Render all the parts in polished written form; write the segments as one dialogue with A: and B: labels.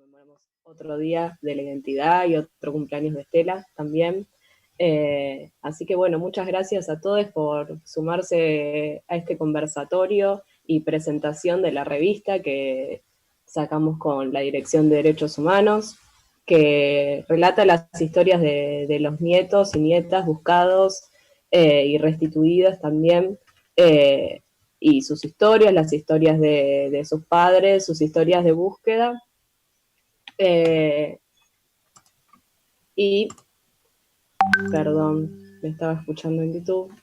A: conmemoramos otro día de la identidad y otro cumpleaños de Estela también. Así que bueno, muchas gracias a todos por sumarse a este conversatorio y presentación de la revista que sacamos con la Dirección de Derechos Humanos, que relata las historias de los nietos y nietas buscados y restituidos también, y sus historias, las historias de sus padres, sus historias de búsqueda. Y, perdón, me estaba escuchando en YouTube,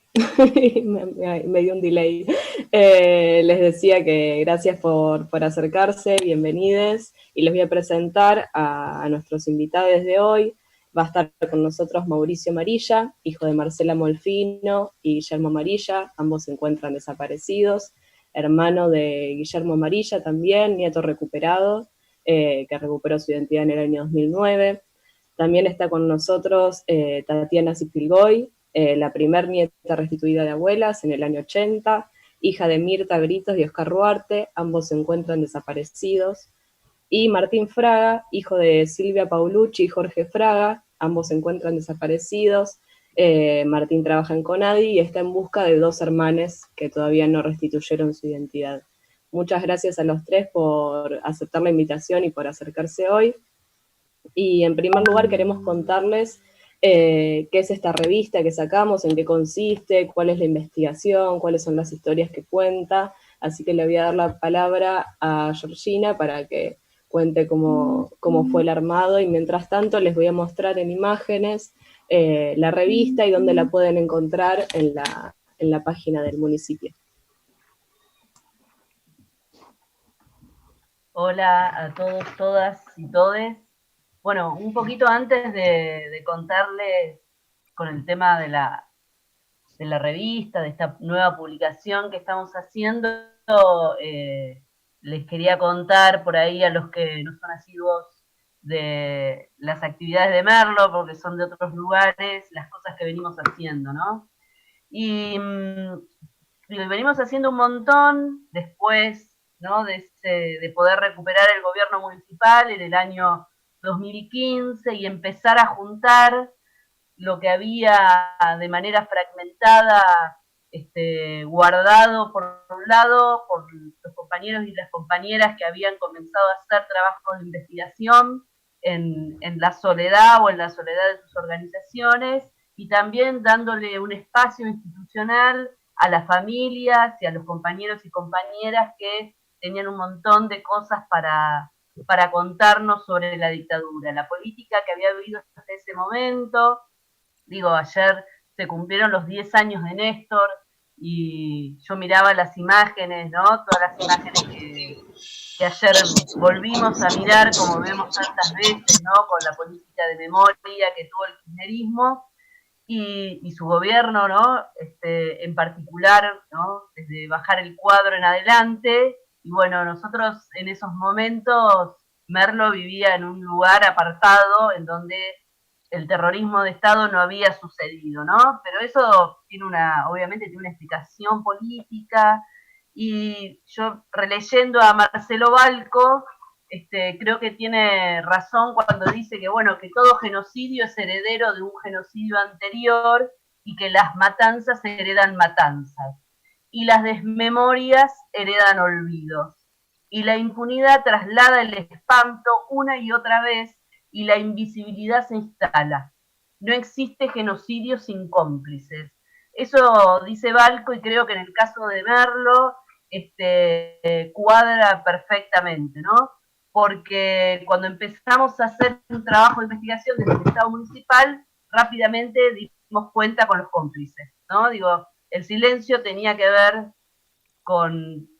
A: me dio un delay. Les decía que gracias por acercarse, bienvenidos, y les voy a presentar a nuestros invitados de hoy. Va a estar con nosotros Mauricio Marilla, hijo de Marcela Molfino y Guillermo Marilla, ambos se encuentran desaparecidos, hermano de Guillermo Marilla también, nieto recuperado, que recuperó su identidad en el año 2009. También está con nosotros Tatiana Cipilgoy, la primer nieta restituida de abuelas en el año 80, hija de Mirta Gritos y Oscar Ruarte, ambos se encuentran desaparecidos. Y Martín Fraga, hijo de Silvia Paulucci y Jorge Fraga, ambos se encuentran desaparecidos. Martín trabaja en CONADI y está en busca de dos hermanes que todavía no restituyeron su identidad. Muchas gracias a los tres por aceptar la invitación y por acercarse hoy. Y en primer lugar queremos contarles qué es esta revista que sacamos, en qué consiste, cuál es la investigación, cuáles son las historias que cuenta. Así que le voy a dar la palabra a Georgina para que cuente cómo fue el armado, y mientras tanto les voy a mostrar en imágenes la revista y dónde la pueden encontrar en la página del municipio.
B: Hola a todos, todas y todes. Bueno, un poquito antes de contarles con el tema de la revista, de esta nueva publicación que estamos haciendo, les quería contar por ahí a los que no son asiduos de las actividades de Merlo, porque son de otros lugares, las cosas que venimos haciendo, ¿no? Y venimos haciendo un montón después, ¿no? De poder recuperar el gobierno municipal en el año 2015 y empezar a juntar lo que había de manera fragmentada guardado por un lado por los compañeros y las compañeras que habían comenzado a hacer trabajos de investigación en la soledad o en la soledad de sus organizaciones, y también dándole un espacio institucional a las familias y a los compañeros y compañeras que tenían un montón de cosas para contarnos sobre la dictadura, la política que había vivido hasta ese momento. Digo, ayer se cumplieron los 10 años de Néstor y yo miraba las imágenes, ¿no? Todas las imágenes que ayer volvimos a mirar, como vemos tantas veces, ¿no? Con la política de memoria que tuvo el kirchnerismo y su gobierno, ¿no? En particular, ¿no? Desde bajar el cuadro en adelante. Y bueno, nosotros en esos momentos, Merlo vivía en un lugar apartado en donde el terrorismo de Estado no había sucedido, ¿no? Pero eso tiene obviamente tiene una explicación política, y yo releyendo a Marcelo Balco, creo que tiene razón cuando dice que, bueno, que todo genocidio es heredero de un genocidio anterior y que las matanzas heredan matanzas y las desmemorias heredan olvidos y la impunidad traslada el espanto una y otra vez y la invisibilidad se instala. No existe genocidio sin cómplices. Eso dice Balco y creo que en el caso de Merlo cuadra perfectamente, ¿no? Porque cuando empezamos a hacer un trabajo de investigación desde el Estado municipal, rápidamente dimos cuenta con los cómplices, ¿no? Digo, el silencio tenía que ver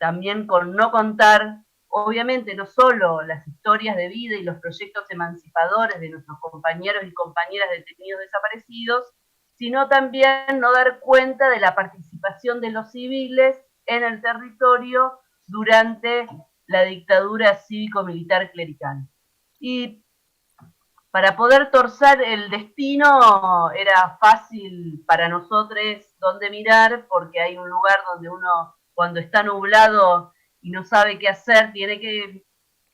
B: también con no contar, obviamente, no solo las historias de vida y los proyectos emancipadores de nuestros compañeros y compañeras detenidos desaparecidos, sino también no dar cuenta de la participación de los civiles en el territorio durante la dictadura cívico-militar clerical. Y para poder torcer el destino era fácil para nosotros dónde mirar, porque hay un lugar donde uno, cuando está nublado y no sabe qué hacer, tiene que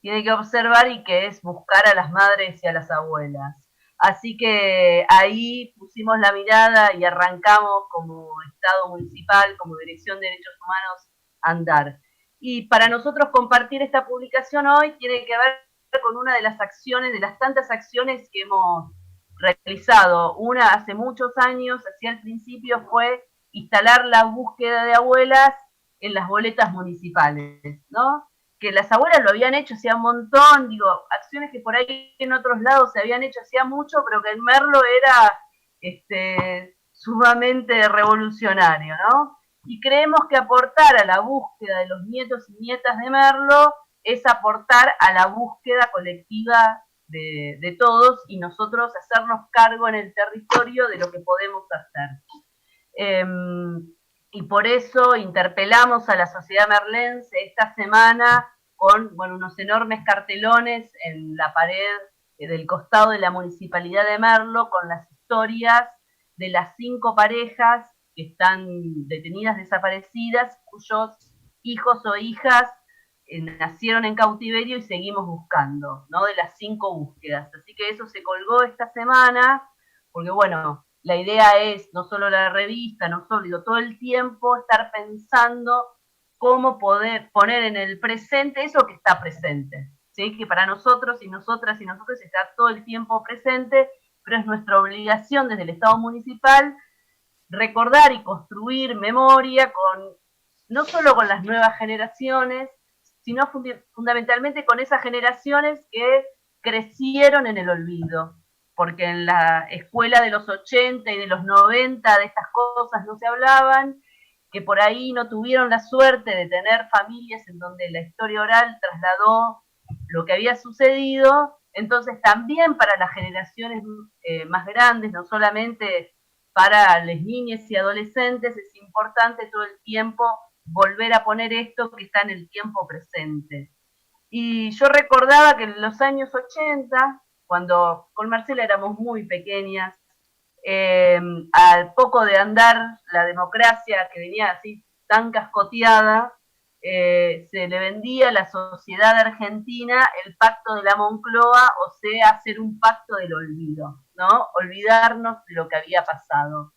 B: tiene que observar y que es buscar a las madres y a las abuelas. Así que ahí pusimos la mirada y arrancamos como Estado municipal, como Dirección de Derechos Humanos, a andar. Y para nosotros compartir esta publicación hoy tiene que ver con una de las acciones, de las tantas acciones que hemos realizado. Una hace muchos años, hacia el principio, fue instalar la búsqueda de abuelas en las boletas municipales, ¿no? Que las abuelas lo habían hecho hacía un montón, digo, acciones que por ahí en otros lados se habían hecho hacía mucho, pero que en Merlo era sumamente revolucionario, ¿no? Y creemos que aportar a la búsqueda de los nietos y nietas de Merlo es aportar a la búsqueda colectiva de todos y nosotros hacernos cargo en el territorio de lo que podemos hacer. Eh, y por eso interpelamos a la sociedad merlense esta semana con unos enormes cartelones en la pared del costado de la Municipalidad de Merlo con las historias de las 5 parejas que están detenidas desaparecidas, cuyos hijos o hijas nacieron en cautiverio y seguimos buscando, ¿no? De las 5 búsquedas. Así que eso se colgó esta semana, porque bueno, la idea es no solo la revista, no solo, digo, todo el tiempo estar pensando cómo poder poner en el presente eso que está presente, ¿sí? Que para nosotros y nosotras y nosotros está todo el tiempo presente, pero es nuestra obligación desde el Estado municipal recordar y construir memoria con no solo con las nuevas generaciones, sino fundamentalmente con esas generaciones que crecieron en el olvido, porque en la escuela de los 80 y de los 90 de estas cosas no se hablaban, que por ahí no tuvieron la suerte de tener familias en donde la historia oral trasladó lo que había sucedido, entonces también para las generaciones más grandes, no solamente para las niñas y adolescentes, es importante todo el tiempo volver a poner esto que está en el tiempo presente. Y yo recordaba que en los años 80, cuando con Marcela éramos muy pequeñas, al poco de andar la democracia que venía así tan cascoteada, se le vendía a la sociedad argentina el pacto de la Moncloa, o sea, hacer un pacto del olvido, ¿no? Olvidarnos de lo que había pasado.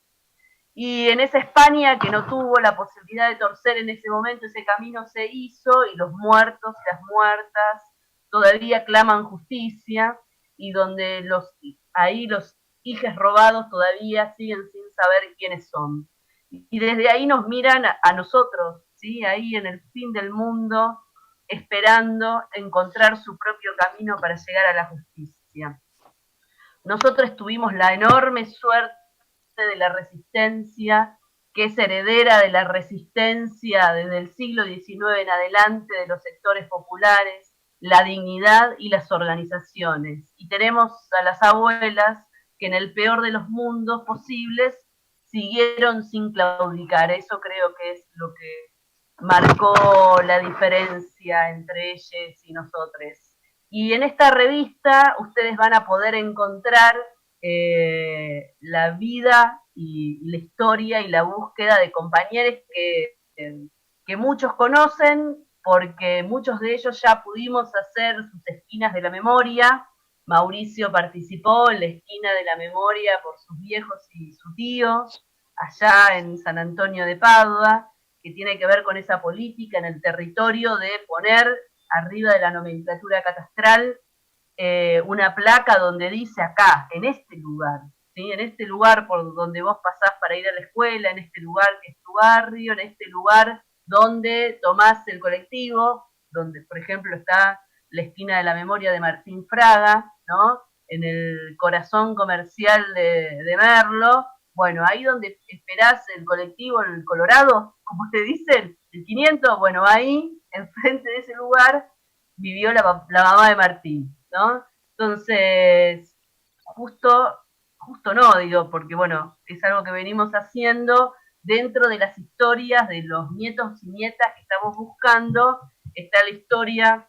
B: Y en esa España que no tuvo la posibilidad de torcer en ese momento, ese camino se hizo y los muertos y las muertas todavía claman justicia y donde ahí los hijos robados todavía siguen sin saber quiénes son. Y desde ahí nos miran a nosotros, ¿sí? Ahí en el fin del mundo, esperando encontrar su propio camino para llegar a la justicia. Nosotros tuvimos la enorme suerte de la resistencia, que es heredera de la resistencia desde el siglo XIX en adelante de los sectores populares, la dignidad y las organizaciones. Y tenemos a las abuelas que en el peor de los mundos posibles siguieron sin claudicar. Eso creo que es lo que marcó la diferencia entre ellos y nosotros. Y en esta revista ustedes van a poder encontrar la vida y la historia y la búsqueda de compañeros que muchos conocen, porque muchos de ellos ya pudimos hacer sus esquinas de la memoria. Mauricio participó en la esquina de la memoria por sus viejos y su tío, allá en San Antonio de Padua, que tiene que ver con esa política en el territorio de poner arriba de la nomenclatura catastral una placa donde dice acá, en este lugar, ¿sí? En este lugar por donde vos pasás para ir a la escuela, en este lugar que es tu barrio, en este lugar donde tomás el colectivo, donde por ejemplo está la esquina de la memoria de Martín Fraga, ¿no? En el corazón comercial de Merlo, bueno, ahí donde esperás el colectivo, en el Colorado, como te dicen, el 500, bueno, ahí, enfrente de ese lugar, vivió la mamá de Martín, ¿no? Entonces, justo no, digo, porque bueno, es algo que venimos haciendo dentro de las historias de los nietos y nietas que estamos buscando. Está la historia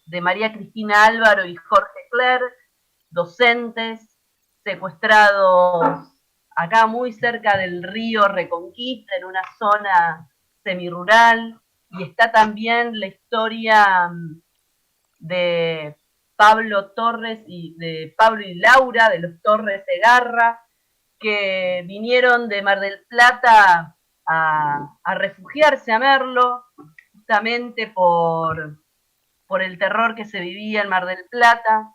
B: de María Cristina Álvaro y Jorge Cler, docentes secuestrados acá muy cerca del río Reconquista, en una zona semirural, y está también la historia de Pablo Torres y de Pablo y Laura, de los Torres Segarra, que vinieron de Mar del Plata a refugiarse a Merlo, justamente por el terror que se vivía en Mar del Plata.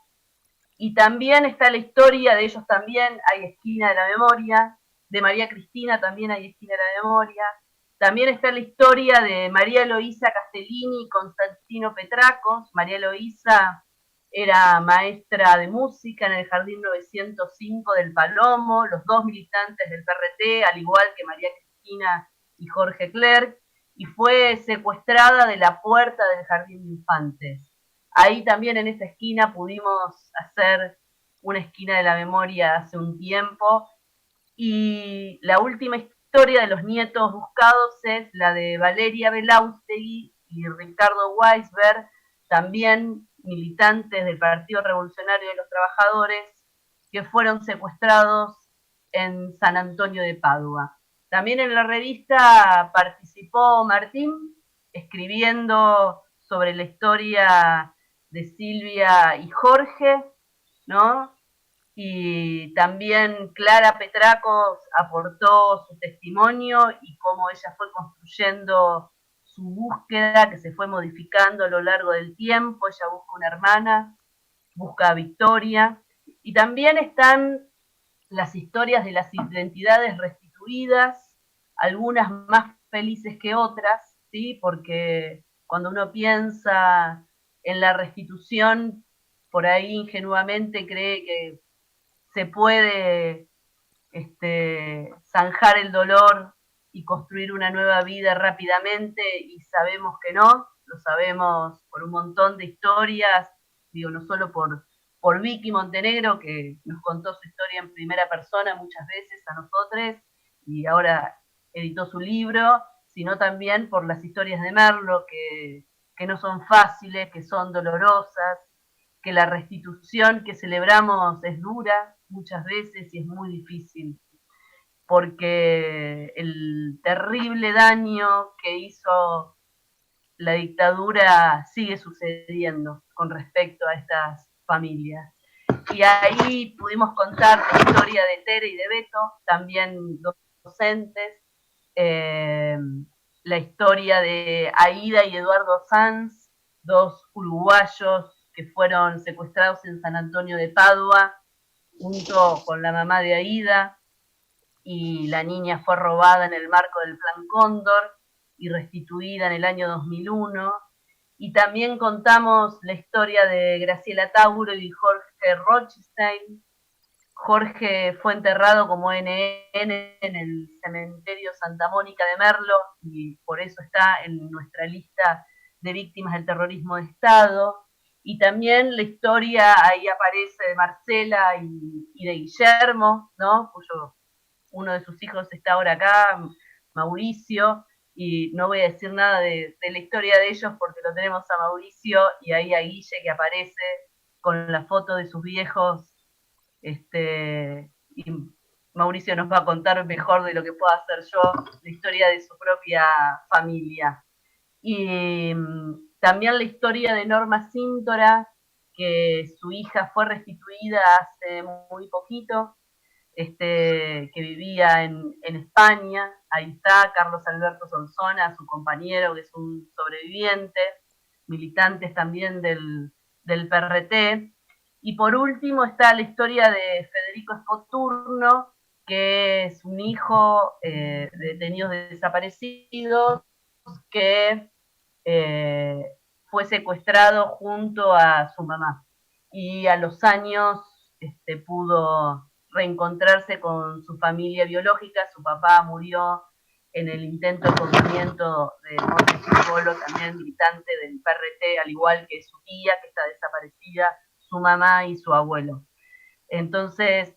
B: Y también está la historia de ellos también, hay Esquina de la Memoria, de María Cristina también hay Esquina de la Memoria. También está la historia de María Eloísa Castellini y Constantino Petracos. María Eloísa era maestra de música en el Jardín 905 del Palomo, los dos militantes del PRT, al igual que María Cristina y Jorge Clerc, y fue secuestrada de la puerta del Jardín de Infantes. Ahí también en esa esquina pudimos hacer una esquina de la memoria hace un tiempo. Y la última historia de los nietos buscados es la de Valeria Belaustegui y Ricardo Weisberg, también militantes del Partido Revolucionario de los Trabajadores, que fueron secuestrados en San Antonio de Padua. También en la revista participó Martín, escribiendo sobre la historia de Silvia y Jorge, ¿no? Y también Clara Petracos aportó su testimonio y cómo ella fue construyendo su búsqueda, que se fue modificando a lo largo del tiempo. Ella busca una hermana, busca a Victoria. Y también están las historias de las identidades restituidas, algunas más felices que otras, ¿sí? Porque cuando uno piensa en la restitución, por ahí ingenuamente cree que se puede zanjar el dolor y construir una nueva vida rápidamente, y sabemos que no, lo sabemos por un montón de historias, digo, no solo por Vicky Montenegro, que nos contó su historia en primera persona muchas veces a nosotros, y ahora editó su libro, sino también por las historias de Merlo, que no son fáciles, que son dolorosas, que la restitución que celebramos es dura muchas veces y es muy difícil, porque el terrible daño que hizo la dictadura sigue sucediendo con respecto a estas familias. Y ahí pudimos contar la historia de Tere y de Beto, también docentes, eh, la historia de Aida y Eduardo Sanz, dos uruguayos que fueron secuestrados en San Antonio de Padua, junto con la mamá de Aida, y la niña fue robada en el marco del Plan Cóndor y restituida en el año 2001. Y también contamos la historia de Graciela Tauro y Jorge Rothstein. Jorge fue enterrado como NN en el cementerio Santa Mónica de Merlo y por eso está en nuestra lista de víctimas del terrorismo de Estado. Y también la historia, ahí aparece, de Marcela y de Guillermo, ¿no? Cuyo uno de sus hijos está ahora acá, Mauricio, y no voy a decir nada de la historia de ellos porque lo tenemos a Mauricio y ahí a Guille, que aparece con la foto de sus viejos, y Mauricio nos va a contar mejor de lo que pueda hacer yo la historia de su propia familia. Y también la historia de Norma Cíntora, que su hija fue restituida hace muy poquito, que vivía en España. Ahí está Carlos Alberto Solsona, su compañero, que es un sobreviviente, militantes también del PRT. Y por último está la historia de Federico Escoturno, que es un hijo de detenidos desaparecidos que fue secuestrado junto a su mamá. Y a los años pudo reencontrarse con su familia biológica. Su papá murió en el intento de corrimiento de Montesupolo, también militante del PRT, al igual que su tía, que está desaparecida, su mamá y su abuelo. Entonces,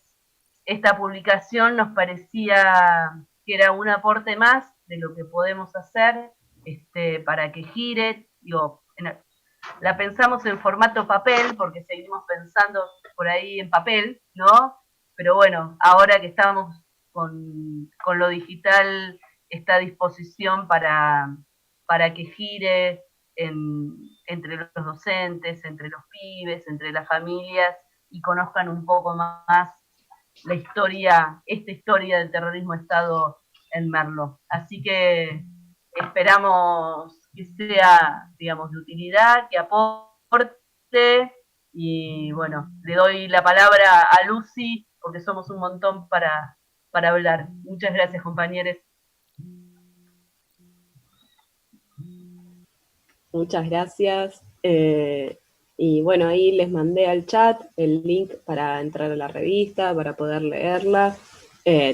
B: esta publicación nos parecía que era un aporte más de lo que podemos hacer para que gire. Digo, la pensamos en formato papel, porque seguimos pensando por ahí en papel, ¿no? Pero bueno, ahora que estamos con lo digital, está a disposición para que gire en, entre los docentes, entre los pibes, entre las familias, y conozcan un poco más la historia, esta historia del terrorismo de Estado en Merlo. Así que esperamos que sea, digamos, de utilidad, que aporte, y bueno, le doy la palabra a Lucy, porque somos un montón para hablar. Muchas gracias, compañeros.
A: Muchas gracias. Y bueno, ahí les mandé al chat el link para entrar a la revista, para poder leerla.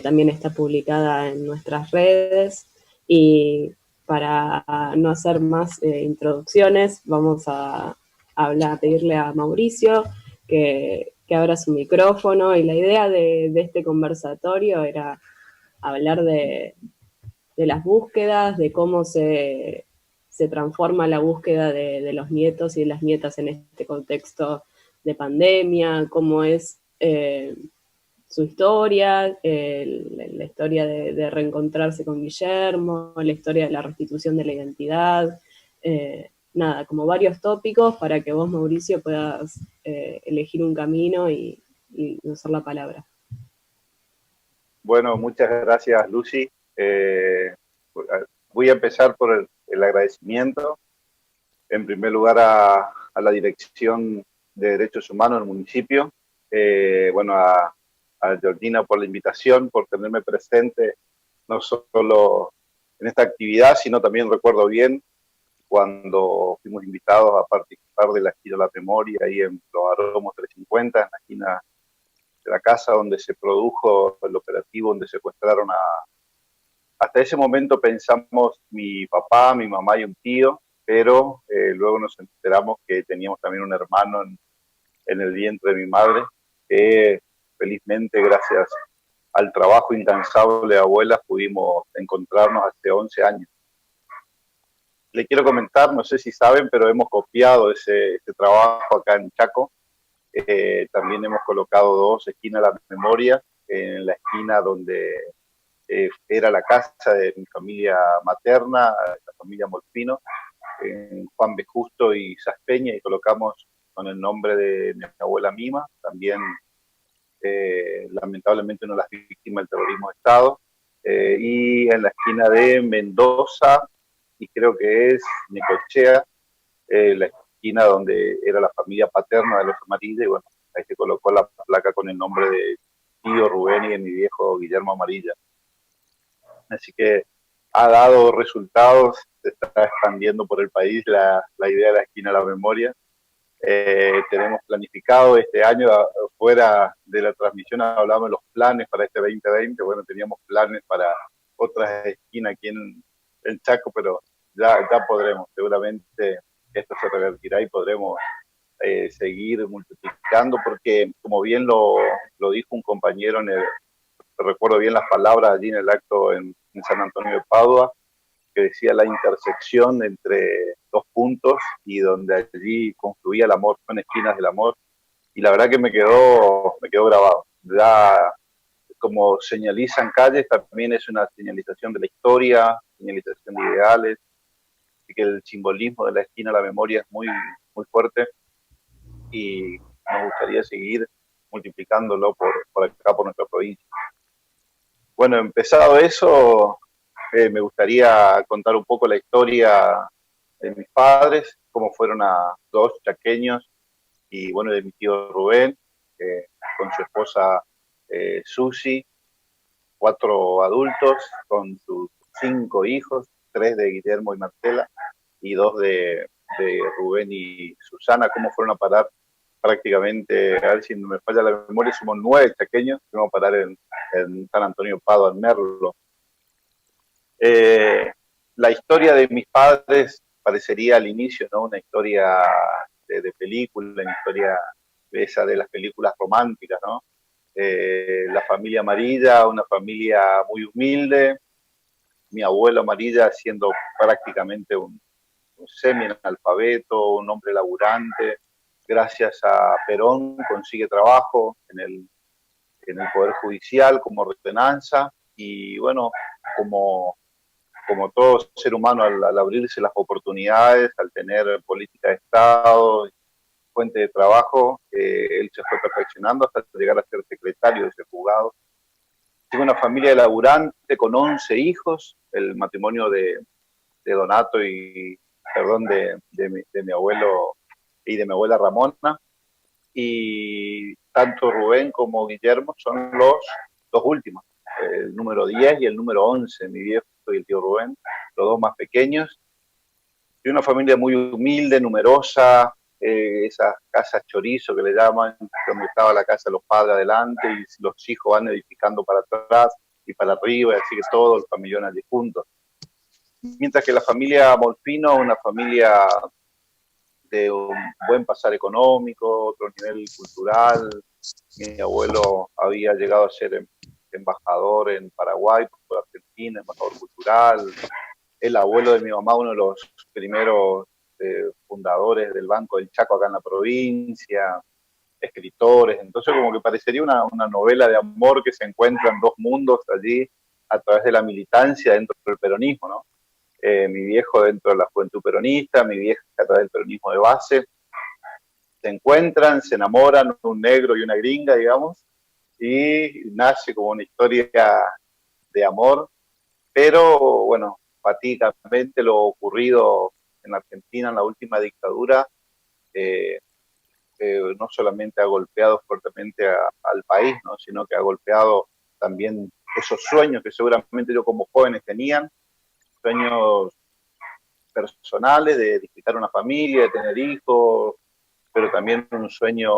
A: También está publicada en nuestras redes. Y para no hacer más introducciones, vamos a pedirle a Mauricio que abra su micrófono. Y la idea de este conversatorio era hablar de las búsquedas, de cómo se transforma la búsqueda de los nietos y de las nietas en este contexto de pandemia, cómo es su historia, la historia de reencontrarse con Guillermo, la historia de la restitución de la identidad, nada, como varios tópicos para que vos, Mauricio, puedas elegir un camino y usar la palabra.
C: Bueno, muchas gracias, Lucy. Voy a empezar por el agradecimiento, en primer lugar a la Dirección de Derechos Humanos del municipio, bueno, a Georgina por la invitación, por tenerme presente, no solo en esta actividad, sino también recuerdo bien cuando fuimos invitados a participar de la esquina de la memoria, ahí en Los Aromos 350, en la esquina de la casa donde se produjo el operativo, donde secuestraron hasta ese momento pensamos mi papá, mi mamá y un tío, pero luego nos enteramos que teníamos también un hermano en el vientre de mi madre, que felizmente gracias al trabajo incansable de abuelas pudimos encontrarnos hace 11 años. Le quiero comentar, no sé si saben, pero hemos copiado ese trabajo acá en Chaco. También hemos colocado 2 esquinas de la memoria, en la esquina donde era la casa de mi familia materna, la familia Molfino, en Juan B. Justo y Saspeña, y colocamos con el nombre de mi abuela Mima, también lamentablemente una de las víctimas del terrorismo de Estado, y en la esquina de Mendoza, y creo que es Necochea, la esquina donde era la familia paterna de los Amarilla, y bueno, ahí se colocó la placa con el nombre de tío Rubén y de mi viejo Guillermo Amarilla. Así que ha dado resultados, se está expandiendo por el país la idea de la esquina de la memoria. Tenemos planificado este año, fuera de la transmisión hablamos de los planes para este 2020, bueno, teníamos planes para otras esquinas aquí en Chaco, pero ya podremos, seguramente esto se revertirá y podremos seguir multiplicando, porque como bien lo dijo un compañero, recuerdo bien las palabras allí en el acto en San Antonio de Padua, que decía la intersección entre 2 puntos y donde allí confluía el amor, son esquinas del amor, y la verdad que me quedó grabado. Ya, como señalizan calles, también es una señalización de la historia, señalización de ideales, así que el simbolismo de la esquina de la memoria es muy, muy fuerte, y nos gustaría seguir multiplicándolo por acá, por nuestra provincia. Bueno, empezado eso, me gustaría contar un poco la historia de mis padres, cómo fueron a 2 chaqueños, y bueno, de mi tío Rubén, con su esposa Susi, 4 adultos, con sus 5 hijos, 3 de Guillermo y Marcela, y 2 de Rubén y Susana, cómo fueron a parar prácticamente, a ver si no me falla la memoria, somos 9 chaqueños que vamos a parar en San Antonio Padua, en Merlo. La historia de mis padres parecería al inicio, ¿no? Una historia de película, una historia de esa de las películas románticas, ¿no? La familia Amarilla, una familia muy humilde, mi abuelo Amarilla siendo prácticamente un semi-analfabeto, un hombre laburante, gracias a Perón consigue trabajo en el Poder Judicial como ordenanza, y bueno, como como todo ser humano, al abrirse las oportunidades, al tener política de Estado, fuente de trabajo, él se fue perfeccionando hasta llegar a ser secretario de ese juzgado. Tiene una familia laburante con 11 hijos, el matrimonio de Donato y, perdón, de mi abuelo y de mi abuela Ramona, y tanto Rubén como Guillermo son los dos últimos, el número 10 y el número 11, mi viejo y el tío Rubén, los dos más pequeños. Y una familia muy humilde, numerosa, esas casas chorizo que le llaman, donde estaba la casa de los padres adelante y los hijos van edificando para atrás y para arriba, y así que todo el familión allí juntos. Mientras que la familia Molfino, una familia de un buen pasar económico, otro nivel cultural. Mi abuelo había llegado a ser embajador en Paraguay, por Argentina, embajador cultural. El abuelo de mi mamá, uno de los primeros fundadores del Banco del Chaco acá en la provincia, escritores. Entonces como que parecería una novela de amor que se encuentran dos mundos allí a través de la militancia dentro del peronismo, ¿no? Mi viejo dentro de la juventud peronista, mi vieja a través del peronismo de base, se encuentran, se enamoran, un negro y una gringa, digamos, y nace como una historia de amor, pero bueno, fatídicamente lo ocurrido en Argentina en la última dictadura eh, no solamente ha golpeado fuertemente al país, ¿no? Sino que ha golpeado también esos sueños que seguramente yo como jóvenes tenían, sueños personales de edificar una familia, de tener hijos, pero también un sueño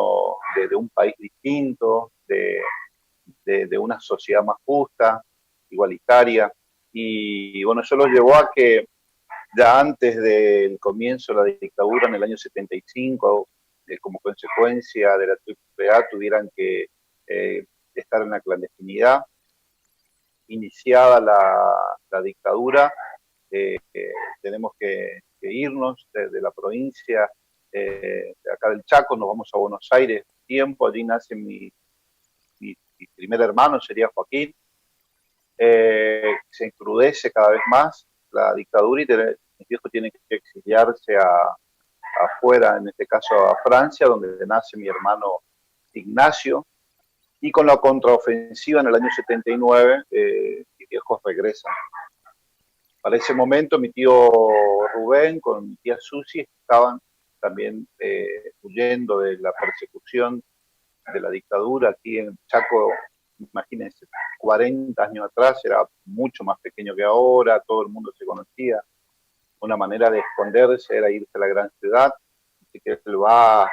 C: de un país distinto, de una sociedad más justa, igualitaria. Y bueno, eso los llevó a que ya antes del comienzo de la dictadura, en el año 75, como consecuencia de la AAA, tuvieran que estar en la clandestinidad. Iniciada la dictadura, tenemos que irnos de la provincia de acá del Chaco, nos vamos a Buenos Aires tiempo, allí nace mi primer hermano, sería Joaquín. Se encrudece cada vez más la dictadura y mis viejos tienen que exiliarse afuera, en este caso a Francia, donde nace mi hermano Ignacio, y con la contraofensiva en el año 79, mis viejos regresan. Para ese momento mi tío Rubén con mi tía Susi estaban también huyendo de la persecución de la dictadura aquí en Chaco. Imagínense, 40 años atrás era mucho más pequeño que ahora, todo el mundo se conocía. Una manera de esconderse era irse a la gran ciudad, así que él va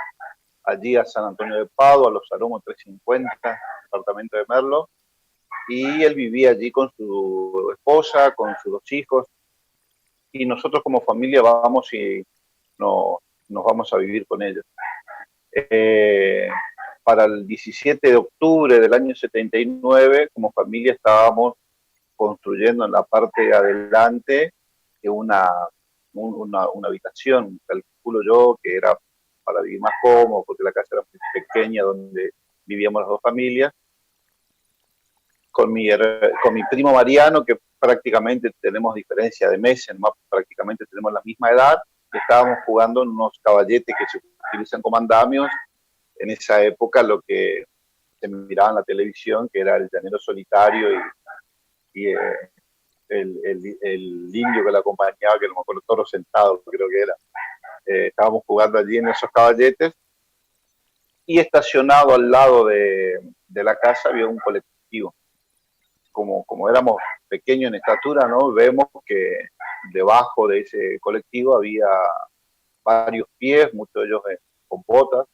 C: allí a San Antonio de Padua, a los Salomos 350, departamento de Merlo, y él vivía allí con su esposa, con sus dos hijos, y nosotros como familia vamos y nos vamos a vivir con ellos. Para el 17 de octubre del año 79, como familia estábamos construyendo en la parte de adelante una habitación, calculo yo, que era para vivir más cómodo, porque la casa era muy pequeña, donde vivíamos las dos familias, con mi primo Mariano, que prácticamente tenemos diferencia de meses, más prácticamente tenemos la misma edad, estábamos jugando en unos caballetes que se utilizan como andamios, en esa época lo que se miraba en la televisión, que era el llanero solitario y el indio que lo acompañaba, que no me acuerdo, Toro Sentado, creo que era. Estábamos jugando allí en esos caballetes y estacionado al lado de la casa había un colectivo. Como éramos pequeños en estatura, ¿no? Vemos que debajo de ese colectivo había varios pies, muchos de ellos con botas,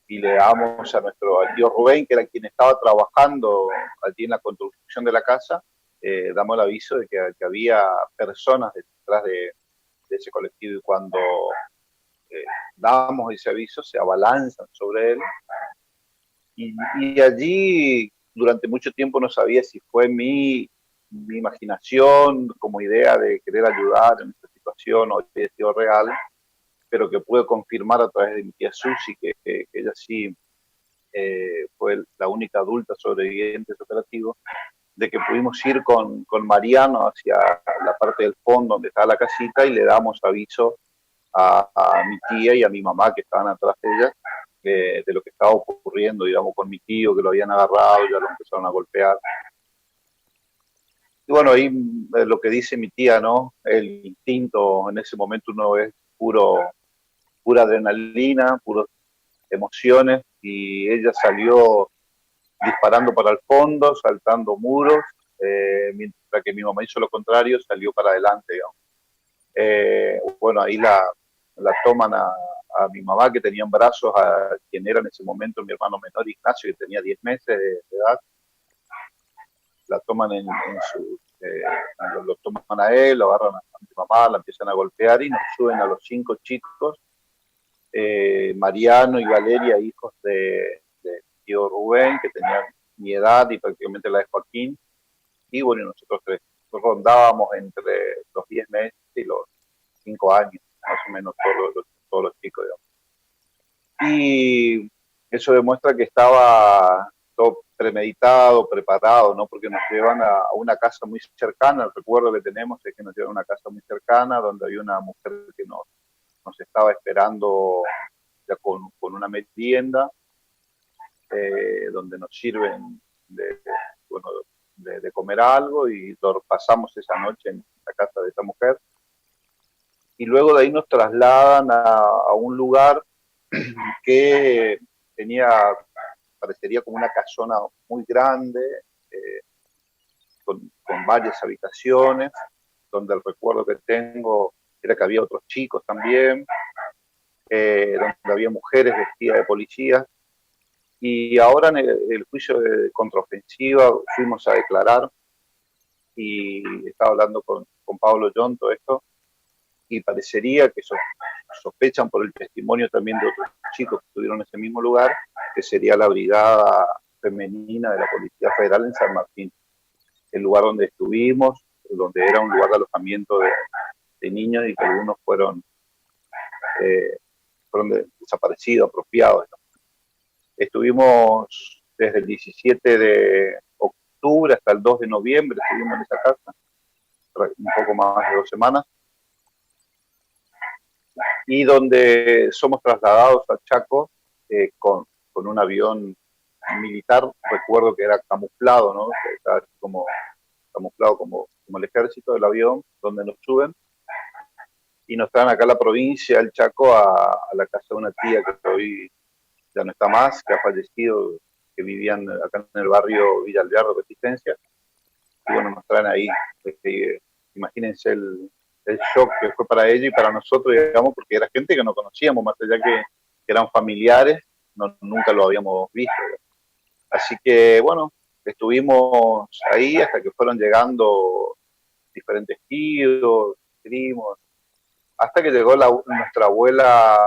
C: y le damos a nuestro tío Rubén, que era quien estaba trabajando allí en la construcción de la casa, damos el aviso de que había personas detrás de ese colectivo, y cuando damos ese aviso se abalanzan sobre él, y allí durante mucho tiempo no sabía si fue mi imaginación como idea de querer ayudar en esta situación o si es real, pero que pude confirmar a través de mi tía Susi, que ella sí fue la única adulta sobreviviente de ese operativo, de que pudimos ir con Mariano hacia la parte del fondo donde estaba la casita y le damos aviso a mi tía y a mi mamá que estaban atrás de ella de lo que estaba ocurriendo, digamos, con mi tío que lo habían agarrado, ya lo empezaron a golpear. Y bueno, ahí lo que dice mi tía, ¿no? El instinto en ese momento uno es pura adrenalina, puras emociones, y ella salió disparando para el fondo, saltando muros, mientras que mi mamá hizo lo contrario, salió para adelante, digamos. Bueno, ahí la toman a mi mamá, que tenía en brazos a quien era en ese momento mi hermano menor, Ignacio, que tenía 10 meses de edad. La toman lo toman a él, lo agarran a mi mamá, la empiezan a golpear y nos suben a los 5 chicos, Mariano y Valeria, hijos de tío Rubén, que tenían mi edad y prácticamente la de Joaquín, y bueno, y nosotros 3. Nosotros rondábamos entre los 10 meses y los 5 años, más o menos todos los chicos, digamos. Y eso demuestra que estaba todo premeditado, preparado, ¿no? Porque nos llevan a una casa muy cercana. El recuerdo que tenemos es que nos llevan a una casa muy cercana donde había una mujer que nos estaba esperando ya con una merienda, donde nos sirven bueno, de comer algo, y pasamos esa noche en la casa de esta mujer. Y luego de ahí nos trasladan a un lugar que parecería como una casona muy grande, eh, con varias habitaciones, donde el recuerdo que tengo era que había otros chicos también, donde había mujeres vestidas de policía. Y ahora en el juicio de contraofensiva fuimos a declarar, y estaba hablando con Pablo John todo esto, y parecería que sospechan por el testimonio también de otros chicos que estuvieron en ese mismo lugar, que sería la brigada femenina de la Policía Federal en San Martín, el lugar donde estuvimos, donde era un lugar de alojamiento de niños, y que algunos fueron desaparecidos, apropiados. Estuvimos desde el 17 de octubre hasta el 2 de noviembre, estuvimos en esa casa, un poco más de 2 semanas, y donde somos trasladados a Chaco con un avión militar. Recuerdo que era camuflado, ¿no? Estaba como camuflado como el ejército del avión, donde nos suben y nos traen acá a la provincia, el Chaco, a la casa de una tía que hoy ya no está más, que ha fallecido, que vivían acá en el barrio Villa Alvear, Resistencia. Y bueno, nos traen ahí. Imagínense el shock que fue para ella y para nosotros, digamos, porque era gente que no conocíamos, más allá que eran familiares, nunca lo habíamos visto. Así que, bueno, estuvimos ahí hasta que fueron llegando diferentes tíos, primos, hasta que llegó nuestra abuela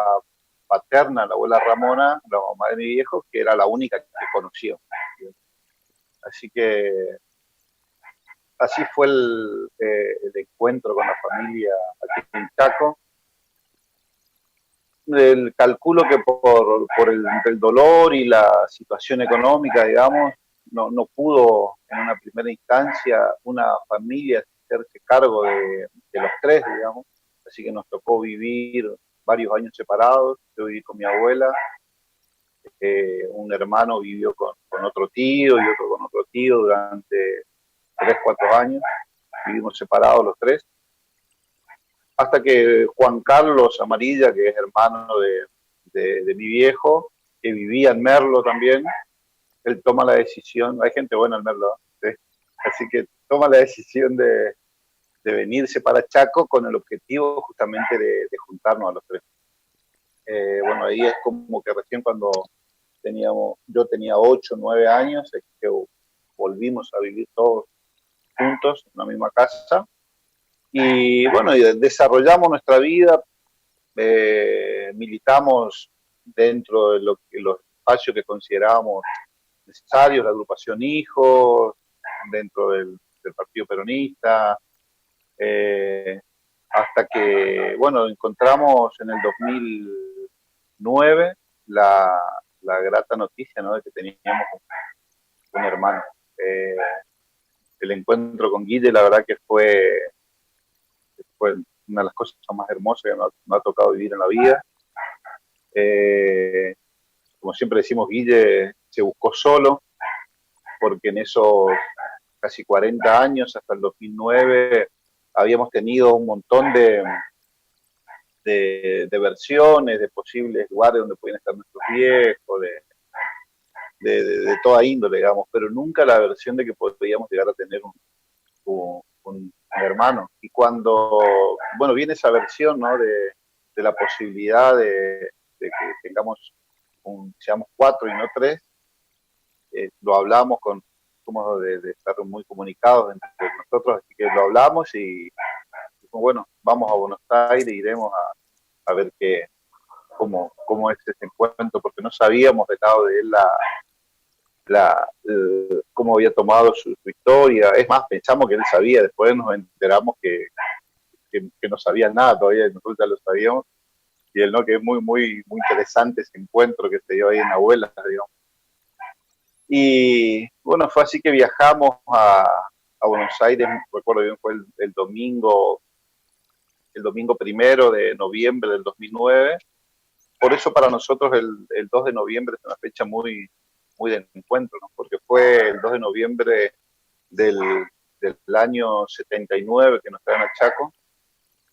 C: paterna, la abuela Ramona, la mamá de mi viejo, que era la única que conoció. Así que así fue el encuentro con la familia aquí en Chaco. Calculo que por el dolor y la situación económica, digamos, no pudo en una primera instancia una familia hacerse cargo de los 3, digamos. Así que nos tocó vivir varios años separados. Yo viví con mi abuela, un hermano vivió con otro tío y otro con otro tío durante 3, 4 años. Vivimos separados los 3. Hasta que Juan Carlos Amarilla, que es hermano de mi viejo, que vivía en Merlo también, él toma la decisión, hay gente buena en Merlo, ¿sí? Así que toma la decisión de venirse para Chaco con el objetivo justamente de juntarnos a los 3. Bueno, ahí es como que recién cuando yo tenía 8, 9 años, es que volvimos a vivir todos juntos en la misma casa. Y bueno, desarrollamos nuestra vida, militamos dentro de los espacios que considerábamos necesarios, la agrupación Hijos, dentro del Partido Peronista, hasta que, bueno, encontramos en el 2009 la grata noticia, ¿no?, de que teníamos un hermano. el encuentro con Guille, la verdad que fue una de las cosas más hermosas que me ha tocado vivir en la vida. Como siempre decimos, Guille se buscó solo, porque en esos casi 40 años, hasta el 2009, habíamos tenido un montón de versiones, de posibles lugares donde podían estar nuestros viejos, de toda índole, digamos, pero nunca la versión de que podíamos llegar a tener un hermano. Y cuando, bueno, viene esa versión, ¿no? de la posibilidad de que tengamos, seamos 4 y no 3, lo hablamos como de estar muy comunicados entre nosotros, así que lo hablamos y bueno, vamos a Buenos Aires, iremos a ver cómo es ese encuentro, porque no sabíamos del lado de él cómo había tomado su historia. Es más, pensamos que él sabía, después nos enteramos que no sabía nada todavía, nosotros ya lo sabíamos, y él no, que es muy, muy, muy interesante ese encuentro que se dio ahí en Abuelas, digamos. Y bueno, fue así que viajamos a Buenos Aires, recuerdo bien, fue el domingo 1 de noviembre del 2009. Por eso para nosotros el 2 de noviembre es una fecha muy, muy de encuentro, ¿no? Porque fue el 2 de noviembre del año 79 que nos traen a Chaco,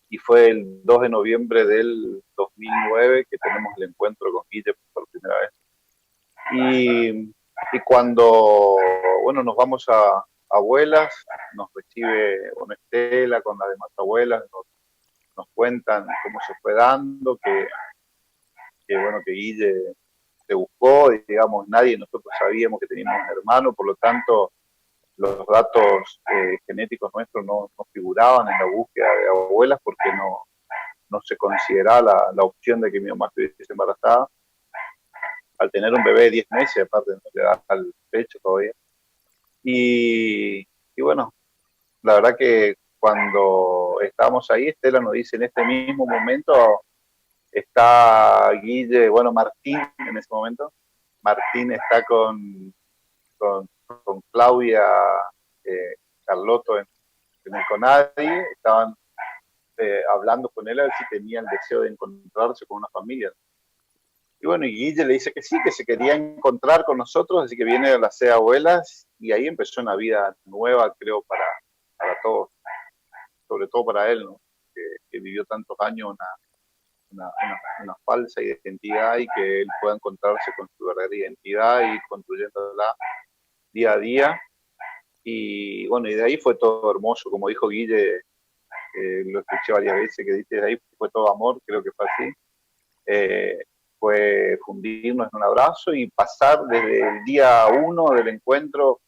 C: y fue el 2 de noviembre del 2009 que tenemos el encuentro con Guille por primera vez. Y cuando, bueno, nos vamos a Abuelas, nos recibe Estela con las demás abuelas, nos cuentan cómo se fue dando, que bueno, que Guille se buscó, y digamos, nadie de nosotros sabíamos que teníamos un hermano, por lo tanto, los datos genéticos nuestros no figuraban en la búsqueda de Abuelas, porque no se consideraba la opción de que mi mamá estuviese embarazada, al tener un bebé de 10 meses, aparte no le da al pecho todavía. Y bueno, la verdad que cuando estábamos ahí, Estela nos dice, en este mismo momento está Guille, bueno, Martín en ese momento, Martín está con Claudia, Carlotto en el CONADI, estaban hablando con él a ver si tenía el deseo de encontrarse con una familia. Y bueno, y Guille le dice que sí, que se quería encontrar con nosotros, así que viene a las Abuelas, y ahí empezó una vida nueva, creo, para todos, sobre todo para él, ¿no? Que vivió tantos años una falsa identidad, y que él pueda encontrarse con su verdadera identidad y construyéndola día a día. Y bueno, y de ahí fue todo hermoso, como dijo Guille, lo escuché varias veces, que dice, de ahí fue todo amor, creo que fue así. Fue fundirnos en un abrazo y pasar desde el día 1 del encuentro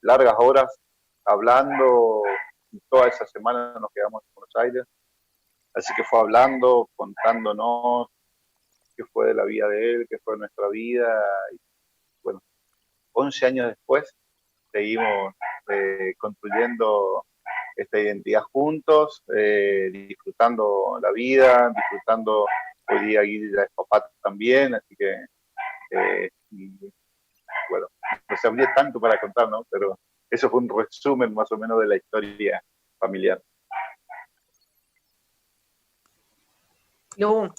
C: largas horas hablando, y toda esa semana nos quedamos en Buenos Aires, así que fue hablando, contándonos qué fue de la vida de él, qué fue de nuestra vida, y bueno, 11 años después seguimos construyendo esta identidad juntos, disfrutando la vida, disfrutando. Hoy día Guille ya es papá también, así que bueno, no sabría tanto para contar, ¿no? Pero eso fue un resumen más o menos de la historia familiar.
D: Lu,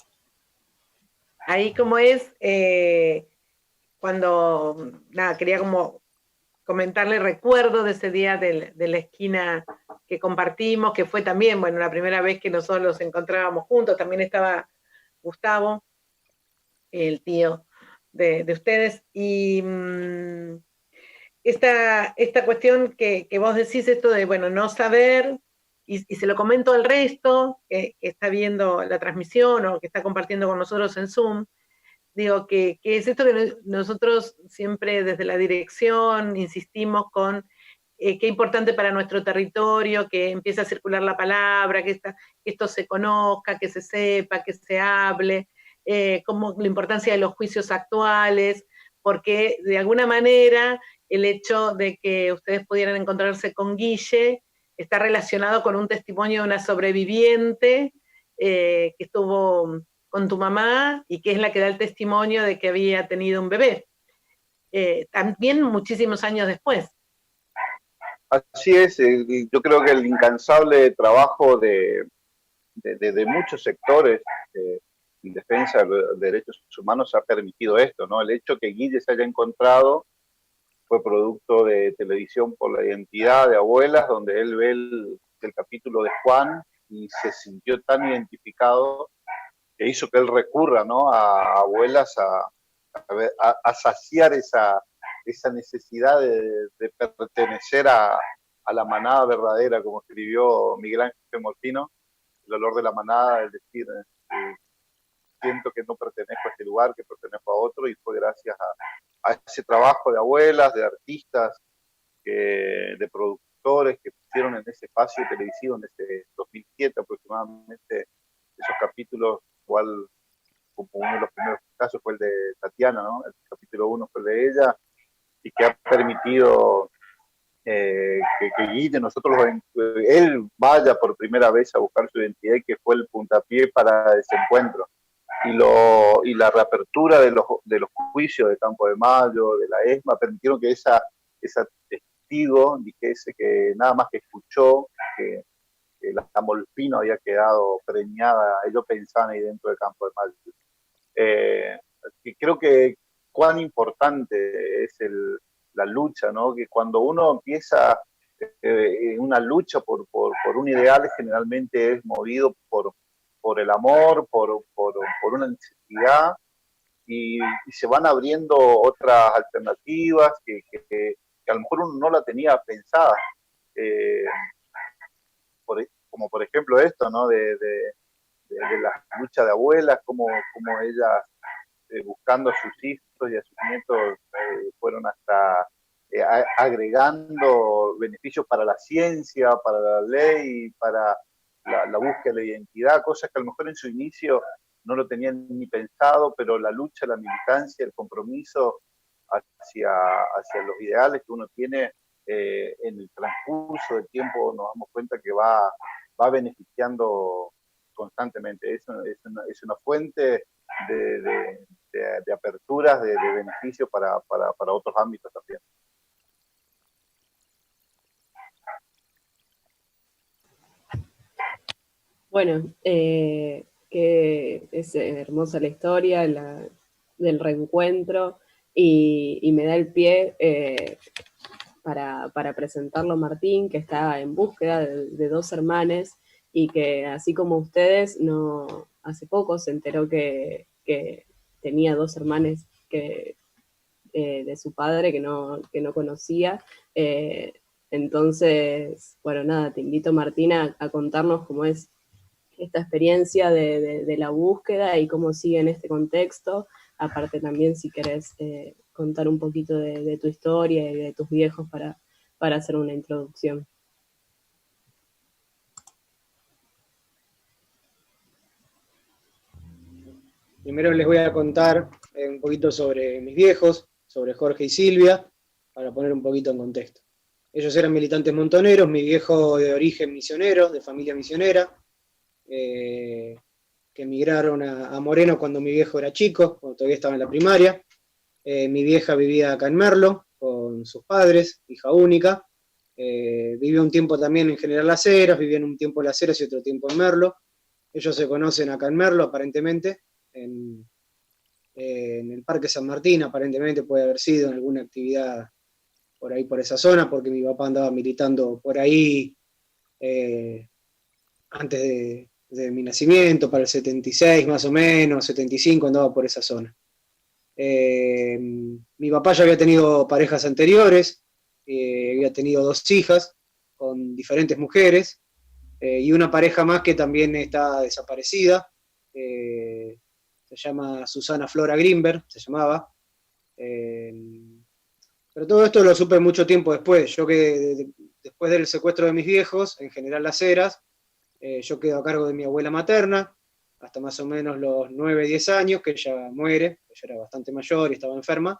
D: ahí como es, cuando, nada, quería como comentarle, recuerdo de ese día de la esquina que compartimos, que fue también, bueno, la primera vez que nosotros los encontrábamos juntos, también estaba Gustavo, el tío de ustedes, y esta cuestión que vos decís, esto de, bueno, no saber, y se lo comento al resto, que está viendo la transmisión o que está compartiendo con nosotros en Zoom, digo que es esto que nosotros siempre desde la dirección insistimos con qué importante para nuestro territorio, que empiece a circular la palabra, que esto se conozca, que se sepa, que se hable, como la importancia de los juicios actuales, porque de alguna manera el hecho de que ustedes pudieran encontrarse con Guille está relacionado con un testimonio de una sobreviviente que estuvo con tu mamá y que es la que da el testimonio de que había tenido un bebé. También muchísimos años después.
C: Así es, yo creo que el incansable trabajo de muchos sectores en defensa de los derechos humanos ha permitido esto, ¿no? El hecho que Guille se haya encontrado fue producto de Televisión por la Identidad de Abuelas, donde él ve el capítulo de Juan y se sintió tan identificado que hizo que él recurra, ¿no?, a Abuelas a saciar esa necesidad de pertenecer a la manada verdadera, como escribió Miguel Ángel Mortino, el olor de la manada, es decir, siento que no pertenezco a este lugar, que pertenezco a otro, y fue gracias a ese trabajo de abuelas, de artistas, de productores que pusieron en ese espacio televisivo en ese 2007 aproximadamente esos capítulos, igual como uno de los primeros casos fue el de Tatiana, ¿no? El capítulo 1 fue el de ella, y que ha permitido que Guille, él vaya por primera vez a buscar su identidad, y que fue el puntapié para ese encuentro. Y la reapertura de los juicios de Campo de Mayo, de la ESMA, permitieron que esa testigo dijese que nada más que escuchó que la Molfino había quedado preñada, ellos pensaban ahí dentro del Campo de Mayo. Creo que cuán importante es la lucha, ¿no? Que cuando uno empieza una lucha por un ideal, generalmente es movido por el amor, por una necesidad, y se van abriendo otras alternativas que a lo mejor uno no la tenía pensada. Como por ejemplo esto, ¿no? De la lucha de abuelas, como ellas buscando a sus hijos y a sus nietos fueron hasta agregando beneficios para la ciencia, para la ley, para la búsqueda de identidad, cosas que a lo mejor en su inicio no lo tenían ni pensado, pero la lucha, la militancia, el compromiso hacia los ideales que uno tiene en el transcurso del tiempo, nos damos cuenta que va beneficiando constantemente. Es una fuente de aperturas, de beneficios para otros ámbitos también.
A: Bueno, que es hermosa la historia del reencuentro, y me da el pie para presentarlo a Martín, que está en búsqueda de dos hermanes, y que así como ustedes, hace poco se enteró que tenía dos hermanes de su padre que no conocía. Entonces, bueno, nada, te invito, Martina, a contarnos cómo es esta experiencia de la búsqueda y cómo sigue en este contexto. Aparte también, si querés contar un poquito de tu historia y de tus viejos para hacer una introducción.
E: Primero les voy a contar un poquito sobre mis viejos, sobre Jorge y Silvia, para poner un poquito en contexto. Ellos eran militantes montoneros, mi viejo de origen misionero, de familia misionera, que emigraron a Moreno cuando mi viejo era chico, cuando todavía estaba en la primaria. Mi vieja vivía acá en Merlo con sus padres, hija única. Vivió un tiempo también en General Las Heras, vivían un tiempo en Las Heras y otro tiempo en Merlo. Ellos se conocen acá en Merlo, aparentemente, en el Parque San Martín, aparentemente puede haber sido en alguna actividad por ahí, por esa zona, porque mi papá andaba militando por ahí antes de mi nacimiento, para el 76 más o menos, 75, andaba por esa zona. Mi papá ya había tenido parejas anteriores, había tenido dos hijas con diferentes mujeres, y una pareja más que también está desaparecida, se llama Susana Flora Grimberg, se llamaba. Pero todo esto lo supe mucho tiempo después. Yo que después del secuestro de mis viejos, en General Las Heras, yo quedo a cargo de mi abuela materna, hasta más o menos los 9, 10 años, que ella muere, ella era bastante mayor y estaba enferma.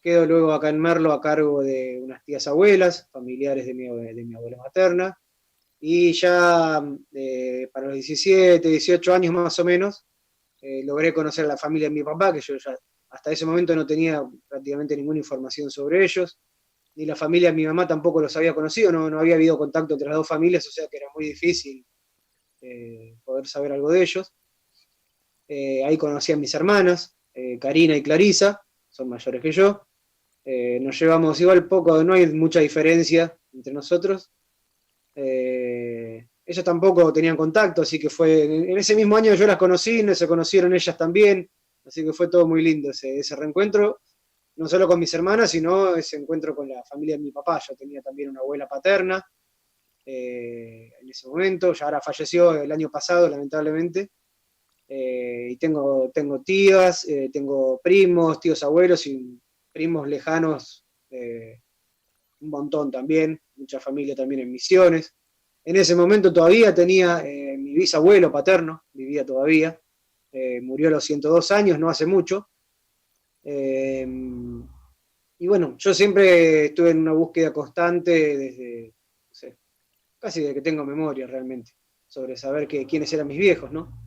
E: Quedo luego acá en Merlo a cargo de unas tías abuelas, familiares de mi abuela materna, y ya para los 17, 18 años más o menos, logré conocer a la familia de mi papá, que yo ya hasta ese momento no tenía prácticamente ninguna información sobre ellos. ni la familia de mi mamá tampoco los había conocido, no había habido contacto entre las dos familias, o sea que era muy difícil poder saber algo de ellos. Ahí conocí a mis hermanas, Karina y Clarisa, son mayores que yo. Nos llevamos igual poco, no hay mucha diferencia entre nosotros. Ellas tampoco tenían contacto, así que fue, en ese mismo año yo las conocí, se conocieron ellas también, así que fue todo muy lindo ese reencuentro, no solo con mis hermanas, sino ese encuentro con la familia de mi papá. Yo tenía también una abuela paterna en ese momento, ya ahora falleció el año pasado, lamentablemente. Y tengo tías, tengo primos, tíos abuelos y primos lejanos, un montón también, mucha familia también en Misiones. En ese momento todavía tenía mi bisabuelo paterno, vivía todavía, murió a los 102 años, no hace mucho. Y bueno, yo siempre estuve en una búsqueda constante desde, no sé, casi desde que tengo memoria realmente, sobre saber quiénes eran mis viejos, ¿no?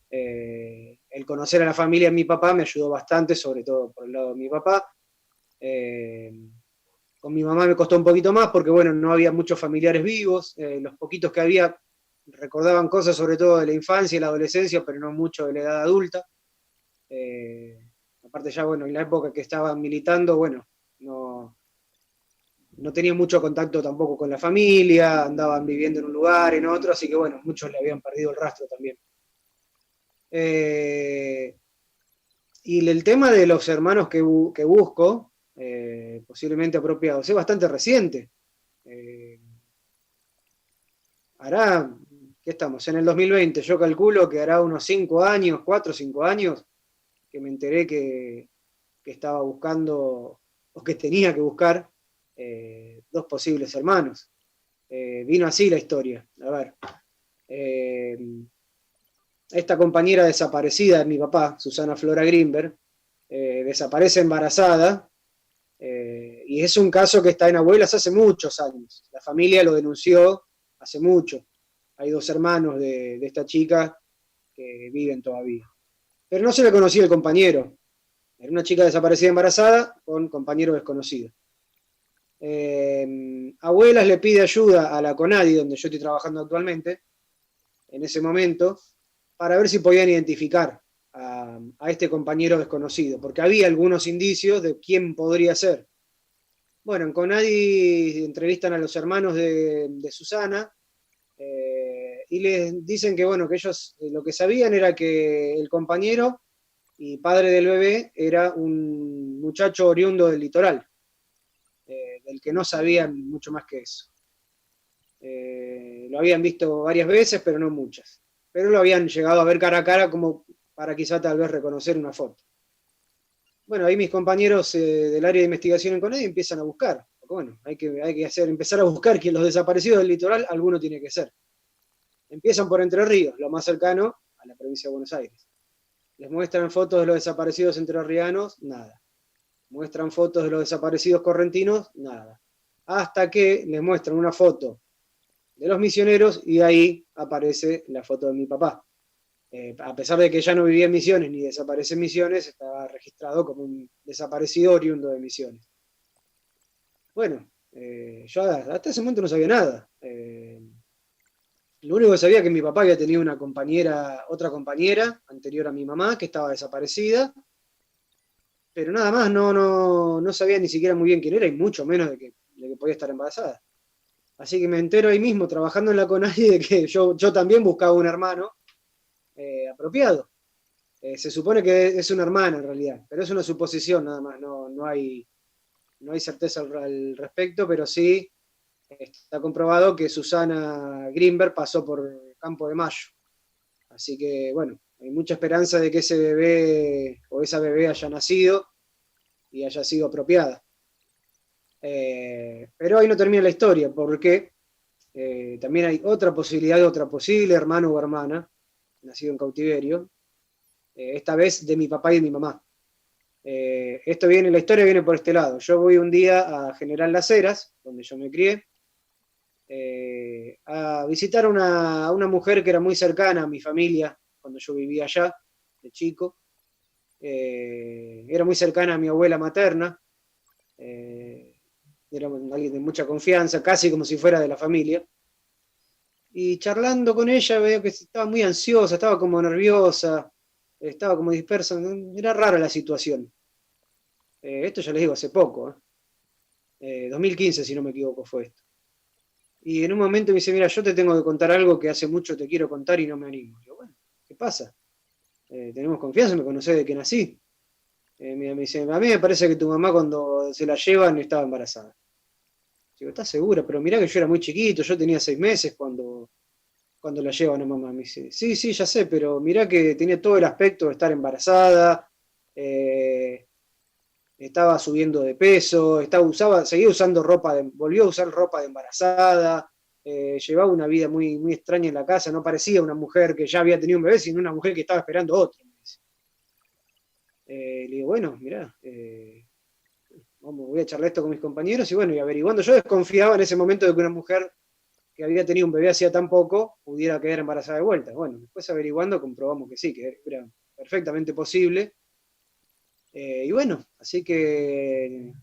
E: El conocer a la familia de mi papá me ayudó bastante, sobre todo por el lado de mi papá. Con mi mamá me costó un poquito más porque, bueno, no había muchos familiares vivos. Los poquitos que había recordaban cosas sobre todo de la infancia y la adolescencia, pero no mucho de la edad adulta. Aparte ya, bueno, en la época que estaba militando, bueno, no tenía mucho contacto tampoco con la familia, andaban viviendo en un lugar, en otro, así que, bueno, muchos le habían perdido el rastro también. Y el tema de los hermanos que busco, posiblemente apropiados, es bastante reciente. Hará, ¿qué estamos? En el 2020, yo calculo que hará unos 5 años, 4 o 5 años, que me enteré que estaba buscando, o que tenía que buscar, dos posibles hermanos. Vino así la historia. A ver. Esta compañera desaparecida de mi papá, Susana Flora Grimberg, desaparece embarazada, y es un caso que está en abuelas hace muchos años. La familia lo denunció hace mucho. Hay 2 hermanos de esta chica que viven todavía. Pero no se le conocía el compañero. Era una chica desaparecida embarazada con compañero desconocido. Abuelas le pide ayuda a la CONADI, donde yo estoy trabajando actualmente, en ese momento, para ver si podían identificar a este compañero desconocido, porque había algunos indicios de quién podría ser. Bueno, en CONADI entrevistan a los hermanos de Susana, y les dicen que, bueno, que ellos lo que sabían era que el compañero y padre del bebé era un muchacho oriundo del litoral, del que no sabían mucho más que eso. Lo habían visto varias veces, pero no muchas. Pero lo habían llegado a ver cara a cara como para quizá tal vez reconocer una foto. Bueno, ahí mis compañeros del área de investigación en CONADI empiezan a buscar. Porque, bueno, hay que empezar a buscar que los desaparecidos del litoral, alguno tiene que ser. Empiezan por Entre Ríos, lo más cercano a la provincia de Buenos Aires. Les muestran fotos de los desaparecidos entrerrianos, nada. Muestran fotos de los desaparecidos correntinos, nada. Hasta que les muestran una foto de los Misioneros y ahí aparece la foto de mi papá. A pesar de que ya no vivía en Misiones ni desaparece en Misiones, estaba registrado como un desaparecido oriundo de Misiones. Bueno, yo hasta ese momento no sabía nada. Lo único que sabía es que mi papá había tenido una compañera, otra compañera anterior a mi mamá, que estaba desaparecida, pero nada más, no sabía ni siquiera muy bien quién era, y mucho menos de que podía estar embarazada. Así que me entero ahí mismo, trabajando en la CONADI, de que yo también buscaba un hermano apropiado. Se supone que es una hermana en realidad, pero es una suposición nada más, no hay certeza al respecto, pero sí está comprobado que Susana Grimberg pasó por Campo de Mayo. Así que, bueno, hay mucha esperanza de que ese bebé o esa bebé haya nacido y haya sido apropiada. Pero ahí no termina la historia, porque también hay otra posibilidad de otra posible hermano o hermana, nacido en cautiverio, esta vez de mi papá y de mi mamá. La historia viene por este lado. Yo voy un día a General Las Heras, donde yo me crié, a visitar a una mujer que era muy cercana a mi familia cuando yo vivía allá, de chico. Era muy cercana a mi abuela materna. era alguien de mucha confianza, casi como si fuera de la familia. Y charlando con ella veo que estaba muy ansiosa, estaba como nerviosa, estaba como dispersa, era rara la situación. Esto ya les digo, hace poco, 2015 si no me equivoco fue esto. Y en un momento me dice, mira, yo te tengo que contar algo que hace mucho te quiero contar y no me animo. Digo, bueno, ¿qué pasa? Tenemos confianza, me conocés de que nací. Me dice, a mí me parece que tu mamá cuando se la llevan estaba embarazada. Digo, ¿estás segura? Pero mirá que yo era muy chiquito, yo tenía 6 meses cuando la llevan a mamá. Me dice, sí, sí, ya sé, pero mirá que tenía todo el aspecto de estar embarazada, estaba subiendo de peso, seguía usando volvió a usar ropa de embarazada, llevaba una vida muy, muy extraña en la casa, no parecía una mujer que ya había tenido un bebé, sino una mujer que estaba esperando otro. Me dice. Le digo, bueno, mirá, voy a charlar esto con mis compañeros y bueno, y averiguando, yo desconfiaba en ese momento de que una mujer que había tenido un bebé hacía tan poco pudiera quedar embarazada de vuelta. Bueno, después averiguando comprobamos que sí, que era perfectamente posible. Y bueno, así que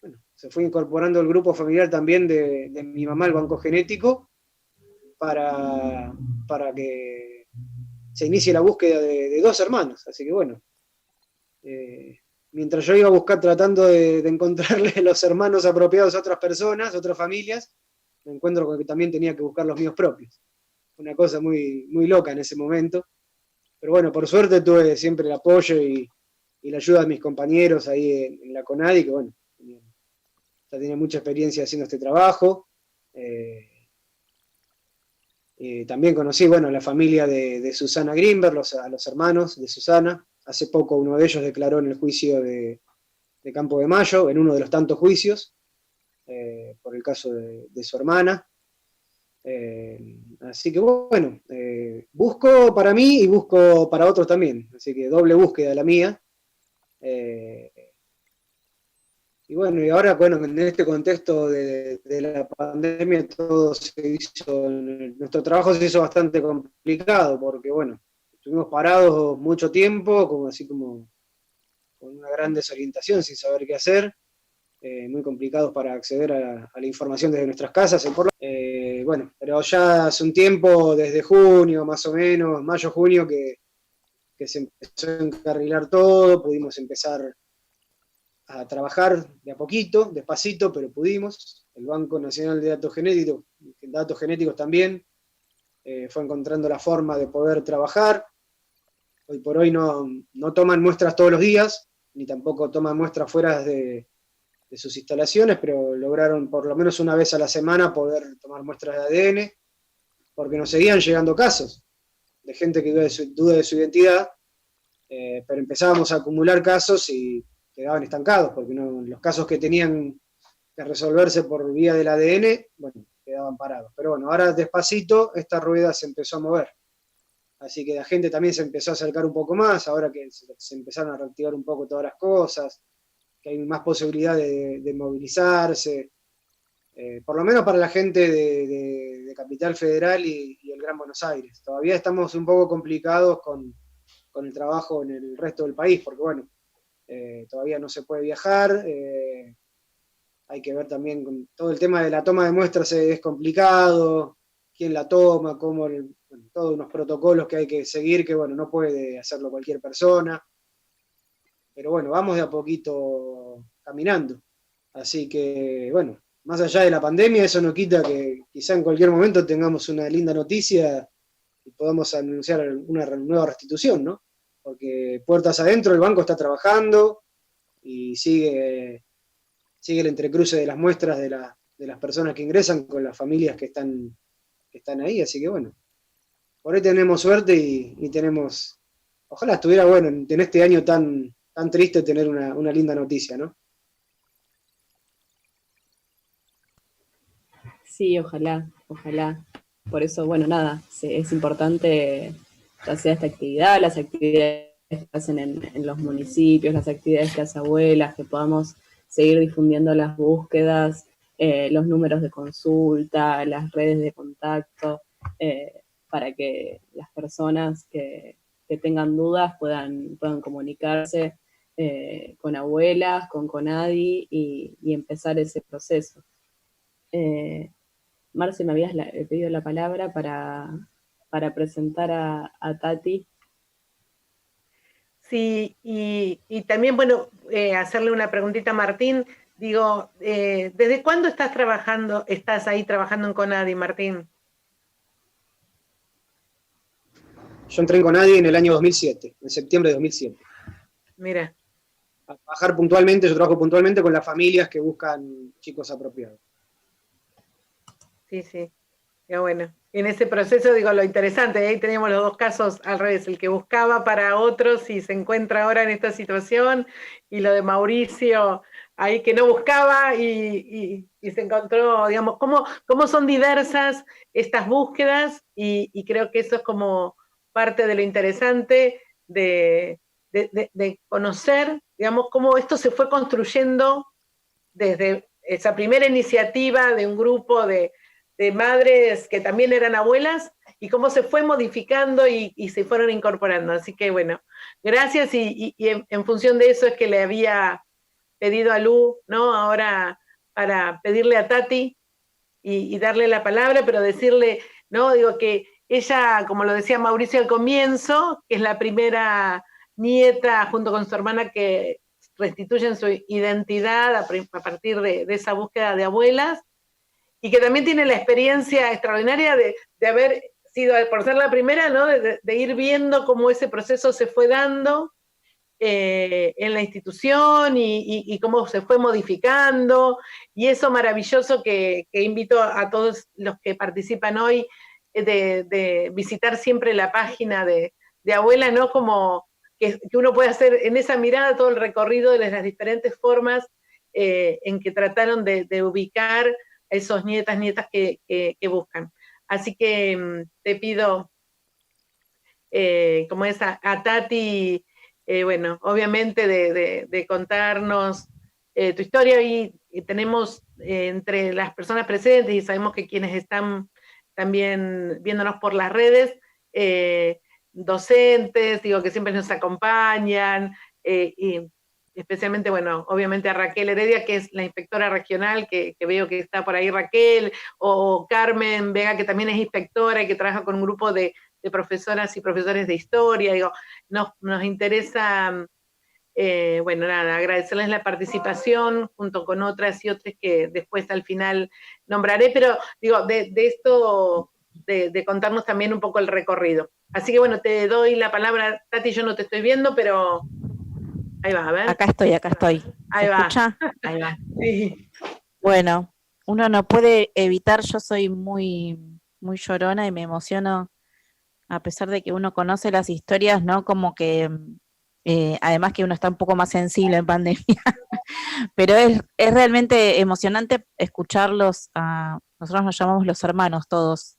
E: bueno, se fue incorporando el grupo familiar también de mi mamá al banco genético para que se inicie la búsqueda de 2 hermanos. Así que bueno, mientras yo iba a buscar tratando de encontrarle los hermanos apropiados a otras personas, otras familias, me encuentro con que también tenía que buscar los míos propios. Una cosa muy, muy loca en ese momento. Pero bueno, por suerte tuve siempre el apoyo y la ayuda de mis compañeros ahí en la CONADI, que bueno, ya tenía mucha experiencia haciendo este trabajo. También conocí, bueno, la familia de Susana Grimberg, a los hermanos de Susana. Hace poco uno de ellos declaró en el juicio de Campo de Mayo, en uno de los tantos juicios, por el caso de su hermana. Así que bueno, busco para mí y busco para otros también, así que doble búsqueda la mía. Y bueno, y ahora, bueno, en este contexto de la pandemia todo se hizo, nuestro trabajo se hizo bastante complicado porque bueno, estuvimos parados mucho tiempo, como así como con una gran desorientación sin saber qué hacer. Muy complicados para acceder a la información desde nuestras casas. Bueno, pero ya hace un tiempo, desde junio más o menos, mayo, junio, que se empezó a encarrilar todo, pudimos empezar a trabajar de a poquito, despacito, pero pudimos. El Banco Nacional de Datos Genéticos también fue encontrando la forma de poder trabajar. Hoy por hoy no toman muestras todos los días, ni tampoco toman muestras fuera de sus instalaciones, pero lograron por lo menos una vez a la semana poder tomar muestras de ADN, porque nos seguían llegando casos de gente que duda de su identidad, pero empezábamos a acumular casos y quedaban estancados, porque los casos que tenían que resolverse por vía del ADN, bueno, quedaban parados. Pero bueno, ahora despacito esta rueda se empezó a mover. Así que la gente también se empezó a acercar un poco más, ahora que se empezaron a reactivar un poco todas las cosas, que hay más posibilidad de movilizarse, por lo menos para la gente de Capital Federal y el Gran Buenos Aires. Todavía estamos un poco complicados con el trabajo en el resto del país, porque bueno, todavía no se puede viajar, hay que ver también con todo el tema de la toma de muestras es complicado, quién la toma, todos unos protocolos que hay que seguir, que bueno, no puede hacerlo cualquier persona. Pero bueno, vamos de a poquito caminando. Así que, bueno, más allá de la pandemia, eso no quita que quizá en cualquier momento tengamos una linda noticia y podamos anunciar una nueva restitución, ¿no? Porque puertas adentro el banco está trabajando y sigue el entrecruce de las muestras de las personas que ingresan con las familias que están ahí. Así que, bueno, por ahí tenemos suerte y tenemos... Ojalá estuviera bueno en este año tan triste tener una linda noticia, ¿no?
A: Sí, ojalá, ojalá. Por eso, bueno, nada, es importante ya sea esta actividad, las actividades que hacen en los municipios, las actividades que hace abuelas, que podamos seguir difundiendo las búsquedas, los números de consulta, las redes de contacto, para que las personas que tengan dudas puedan comunicarse con abuelas, con Conadi y empezar ese proceso. Marce, me habías pedido la palabra para presentar a Tati.
D: Sí, y también, bueno, hacerle una preguntita a Martín. Digo, ¿desde cuándo estás ahí trabajando en Conadi, Martín?
E: Yo entré en Conadi en el año 2007, en septiembre de 2007.
D: Mira.
E: A trabajar puntualmente, yo trabajo puntualmente con las familias que buscan chicos apropiados.
D: Sí, sí. Ya bueno. En ese proceso, digo, lo interesante, ahí teníamos los dos casos al revés, el que buscaba para otros y se encuentra ahora en esta situación, y lo de Mauricio, ahí que no buscaba y se encontró, digamos, cómo son diversas estas búsquedas, y creo que eso es como parte de lo interesante de conocer, digamos, cómo esto se fue construyendo desde esa primera iniciativa de un grupo de madres que también eran abuelas, y cómo se fue modificando y se fueron incorporando. Así que bueno, gracias, y en función de eso es que le había pedido a Lu, ¿no? Ahora para pedirle a Tati y darle la palabra, pero decirle, ¿no? Digo que ella, como lo decía Mauricio al comienzo, que es la primera nieta junto con su hermana que restituyen su identidad a partir de esa búsqueda de abuelas, y que también tiene la experiencia extraordinaria de haber sido, por ser la primera, ¿no? De ir viendo cómo ese proceso se fue dando en la institución y cómo se fue modificando, y eso maravilloso que invito a todos los que participan hoy de visitar siempre la página de Abuela, ¿no? Como que uno puede hacer en esa mirada todo el recorrido de las diferentes formas en que trataron de ubicar a esos nietas que buscan. Así que te pido, como es a Tati, bueno, obviamente de contarnos tu historia, y tenemos entre las personas presentes, y sabemos que quienes están también viéndonos por las redes, docentes, digo, que siempre nos acompañan, y especialmente, bueno, obviamente a Raquel Heredia, que es la inspectora regional, que veo que está por ahí Raquel, o Carmen Vega, que también es inspectora y que trabaja con un grupo de profesoras y profesores de historia. Digo, nos interesa, bueno, nada, agradecerles la participación junto con otras y otras que después al final nombraré, pero digo, de esto, de contarnos también un poco el recorrido. Así que bueno, te doy la palabra, Tati, yo no te estoy viendo, pero ahí va, a ver.
F: Acá estoy.
D: Ahí
F: ¿Se
D: va.
F: escucha?
D: Ahí va. Sí.
F: Bueno, uno no puede evitar, yo soy muy, muy llorona y me emociono, a pesar de que uno conoce las historias, ¿no? Como que, además que uno está un poco más sensible en pandemia, pero es realmente emocionante escucharlos, nosotros nos llamamos los hermanos todos,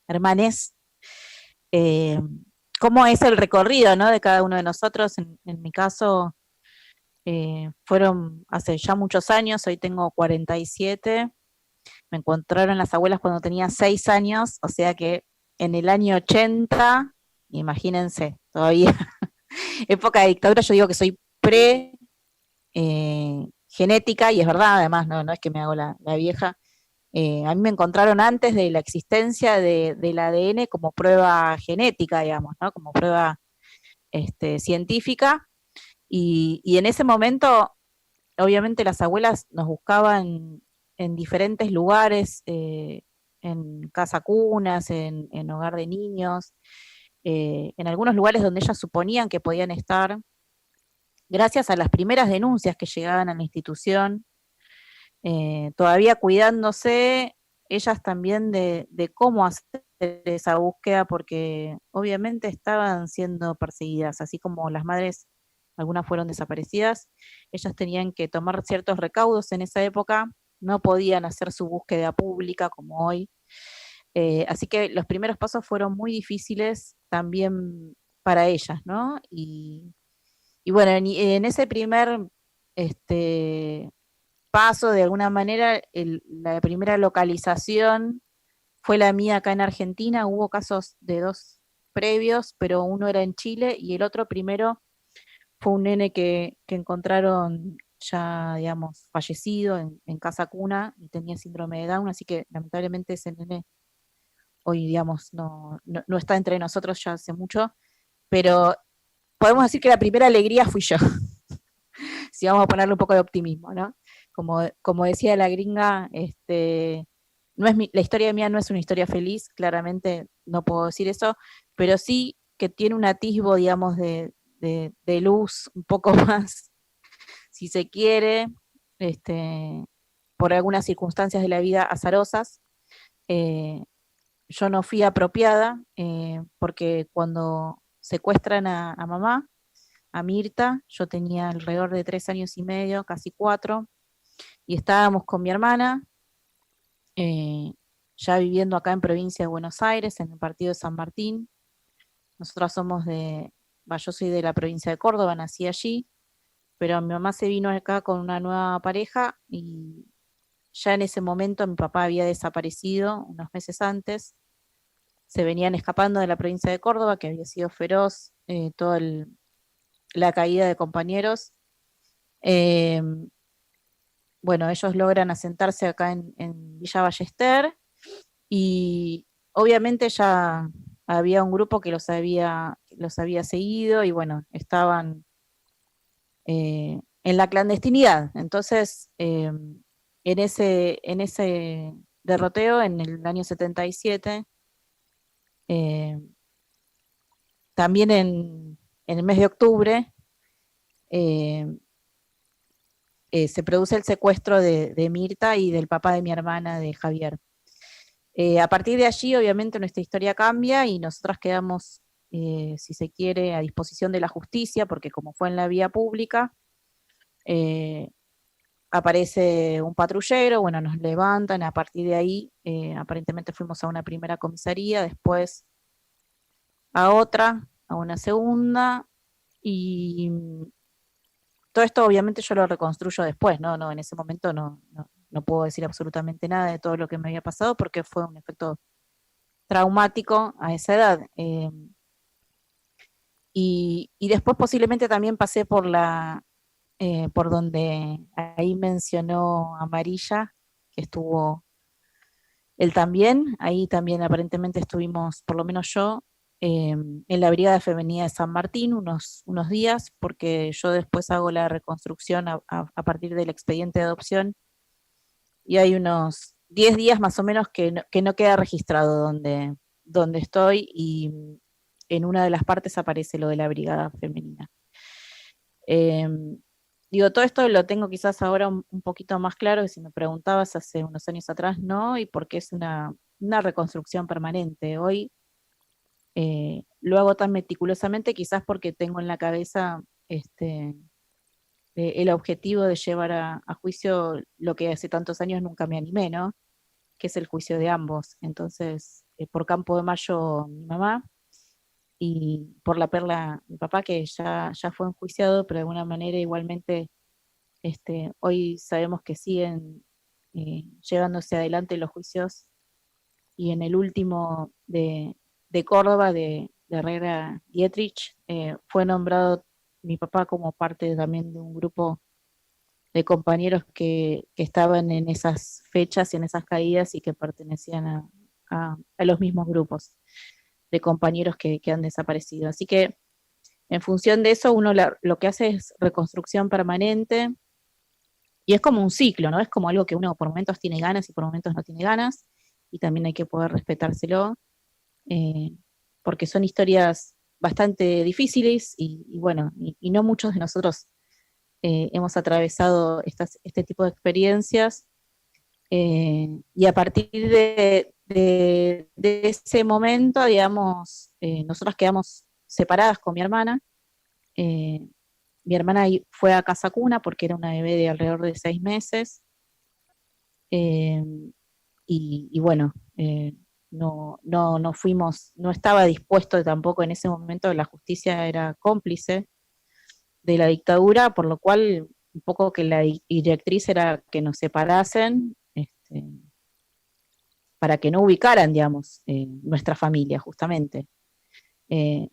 F: hermanes, cómo es el recorrido, ¿no? De cada uno de nosotros. En mi caso, fueron hace ya muchos años, hoy tengo 47, me encontraron las abuelas cuando tenía 6 años, o sea que en el año 80, imagínense, todavía, época de dictadura, yo digo que soy genética, y es verdad, además, no es que me hago la vieja. A mí me encontraron antes de la existencia del ADN como prueba genética, digamos, ¿no? Como prueba científica, y en ese momento, obviamente las abuelas nos buscaban en diferentes lugares, en casa cunas, en hogar de niños, en algunos lugares donde ellas suponían que podían estar, gracias a las primeras denuncias que llegaban a la institución, todavía cuidándose ellas también de cómo hacer esa búsqueda, porque obviamente estaban siendo perseguidas, así como las madres, algunas fueron desaparecidas, ellas tenían que tomar ciertos recaudos en esa época, no podían hacer su búsqueda pública como hoy, así que los primeros pasos fueron muy difíciles también para ellas, ¿no? Y bueno, en ese primer paso, de alguna manera, la primera localización fue la mía acá en Argentina. Hubo casos de 2 previos, pero uno era en Chile y el otro primero fue un nene que encontraron ya, digamos, fallecido en casa cuna y tenía síndrome de Down, así que lamentablemente ese nene hoy, digamos, no está entre nosotros ya hace mucho, pero podemos decir que la primera alegría fui yo, si vamos a ponerle un poco de optimismo, ¿no? Como decía la gringa, no es la historia mía no es una historia feliz, claramente no puedo decir eso, pero sí que tiene un atisbo, digamos, de luz un poco más, si se quiere, por algunas circunstancias de la vida azarosas. Eh, yo no fui apropiada, porque cuando secuestran a mamá, a Mirta, yo tenía alrededor de 3 años y medio, casi 4, y estábamos con mi hermana, eh, ya viviendo acá en provincia de Buenos Aires, en el partido de San Martín. Nosotros somos yo soy de la provincia de Córdoba, nací allí, pero mi mamá se vino acá con una nueva pareja y ya en ese momento mi papá había desaparecido unos meses antes. Se venían escapando de la provincia de Córdoba, que había sido feroz, toda la caída de compañeros. Eh, bueno, ellos logran asentarse acá en Villa Ballester y obviamente ya había un grupo que los había seguido y bueno, estaban en la clandestinidad. Entonces, en ese derroteo, en el año 77, eh, también en el mes de octubre, eh, se produce el secuestro de Mirta y del papá de mi hermana, de Javier. A partir de allí, obviamente, nuestra historia cambia y nosotras quedamos, si se quiere, a disposición de la justicia, porque como fue en la vía pública, eh, aparece un patrullero, bueno, nos levantan, a partir de ahí, aparentemente fuimos a una primera comisaría, después a otra, a una segunda, y todo esto obviamente yo lo reconstruyo después, ¿no? En ese momento no puedo decir absolutamente nada de todo lo que me había pasado porque fue un efecto traumático a esa edad. Y después posiblemente también pasé por donde ahí mencionó Amarilla, que estuvo él también, ahí también aparentemente estuvimos, por lo menos yo, en la Brigada Femenina de San Martín unos días, porque yo después hago la reconstrucción a partir del expediente de adopción, y hay unos 10 días más o menos que no queda registrado donde estoy, y en una de las partes aparece lo de la Brigada Femenina. Digo, todo esto lo tengo quizás ahora un poquito más claro que si me preguntabas hace unos años atrás, no, y porque es una reconstrucción permanente. Hoy lo hago tan meticulosamente quizás porque tengo en la cabeza el objetivo de llevar a juicio lo que hace tantos años nunca me animé, ¿no? Que es el juicio de ambos. Entonces, por Campo de Mayo mi mamá y por La Perla mi papá, que ya fue enjuiciado, pero de alguna manera igualmente hoy sabemos que siguen llevándose adelante los juicios, y en el último de Córdoba, de Herrera Dietrich, fue nombrado mi papá como parte también de un grupo de compañeros que estaban en esas fechas y en esas caídas y que pertenecían a los mismos grupos de compañeros que han desaparecido. Así que en función de eso uno lo que hace es reconstrucción permanente. Y es como un ciclo, ¿no? Es como algo que uno por momentos tiene ganas y por momentos no tiene ganas, y también hay que poder respetárselo, eh, porque son historias bastante difíciles y bueno, y no muchos de nosotros hemos atravesado este tipo de experiencias, y a partir de ese momento, digamos, nosotras quedamos separadas con mi hermana. eh, Mi hermana fue a casa cuna porque era una bebé de alrededor de 6 meses. eh, y bueno, no fuimos, no estaba dispuesto tampoco en ese momento, la justicia era cómplice de la dictadura, por lo cual un poco que la directriz era que nos separasen, para que no ubicaran, digamos, nuestra familia, justamente. Eh,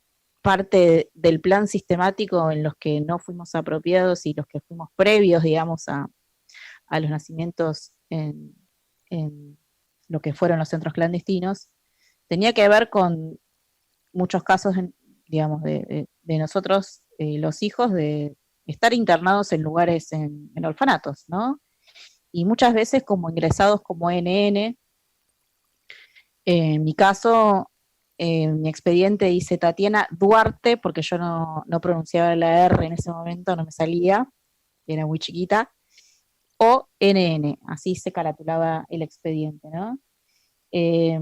F: parte del plan sistemático en los que no fuimos apropiados y los que fuimos previos, digamos, a los nacimientos en lo que fueron los centros clandestinos, tenía que ver con muchos casos, digamos, de nosotros, los hijos, de estar internados en lugares, en orfanatos, ¿no? Y muchas veces como ingresados como NN. En mi caso, en mi expediente dice Tatiana Duarte, porque yo no pronunciaba la R en ese momento, no me salía, era muy chiquita, o NN, así se caratulaba el expediente, ¿no? Eh,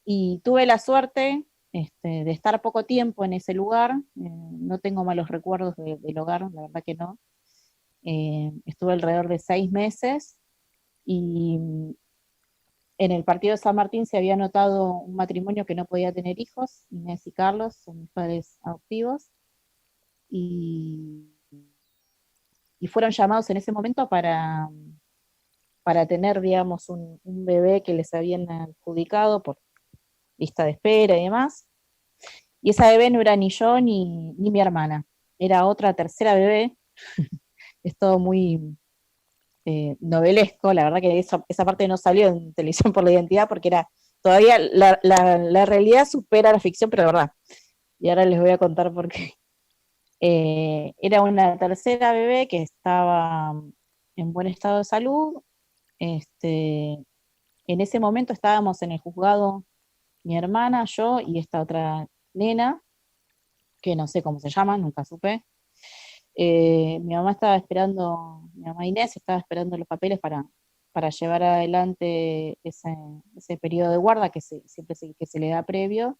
F: y tuve la suerte de estar poco tiempo en ese lugar, no tengo malos recuerdos del hogar, la verdad que no. Estuve alrededor de 6 meses y en el partido de San Martín se había notado un matrimonio que no podía tener hijos, Inés y Carlos, son mis padres adoptivos, y, y fueron llamados en ese momento para tener, digamos, un bebé que les habían adjudicado por lista de espera y demás. Y esa bebé no era ni yo ni mi hermana, era otra tercera bebé. Es todo muy novelesco, la verdad que esa parte no salió en televisión por la identidad porque era todavía la realidad supera la ficción, pero la verdad. Y ahora les voy a contar por qué. Era una tercera bebé que estaba en buen estado de salud. En ese momento estábamos en el juzgado, mi hermana, yo y esta otra nena, que no sé cómo se llama, nunca supe. Mi mamá estaba esperando, mi mamá Inés estaba esperando los papeles para llevar adelante ese periodo de guarda siempre que se le da previo.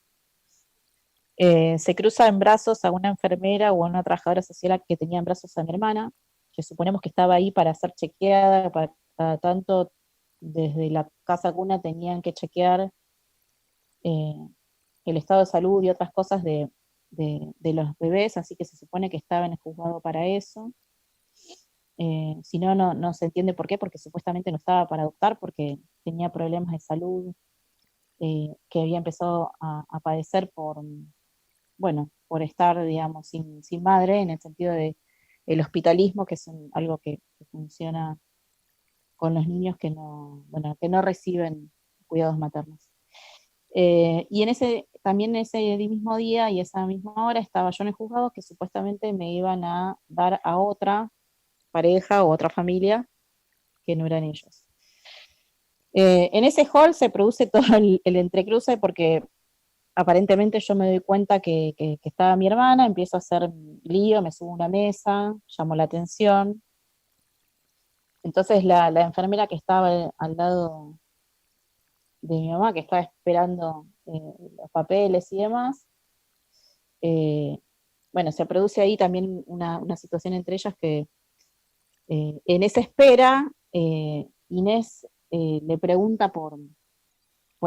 F: Se cruza en brazos a una enfermera o a una trabajadora social que tenía en brazos a mi hermana, que suponemos que estaba ahí para ser chequeada, para cada tanto desde la casa cuna tenían que chequear eh, el estado de salud y otras cosas de los bebés, así que se supone que estaba en el juzgado para eso. Si no, no se entiende por qué, porque supuestamente no estaba para adoptar, porque tenía problemas de salud que había empezado a padecer por estar, digamos, sin madre, en el sentido de el hospitalismo, que es algo que funciona con los niños que no reciben cuidados maternos. Y también ese mismo día y esa misma hora estaba yo en el juzgado que supuestamente me iban a dar a otra pareja o otra familia que no eran ellos. En ese hall se produce todo el entrecruce porque aparentemente yo me doy cuenta que estaba mi hermana, empiezo a hacer lío, me subo a una mesa, llamo la atención. Entonces la enfermera que estaba al lado de mi mamá, que estaba esperando los papeles y demás, bueno, se produce ahí también una situación entre ellas que en esa espera, Inés le pregunta por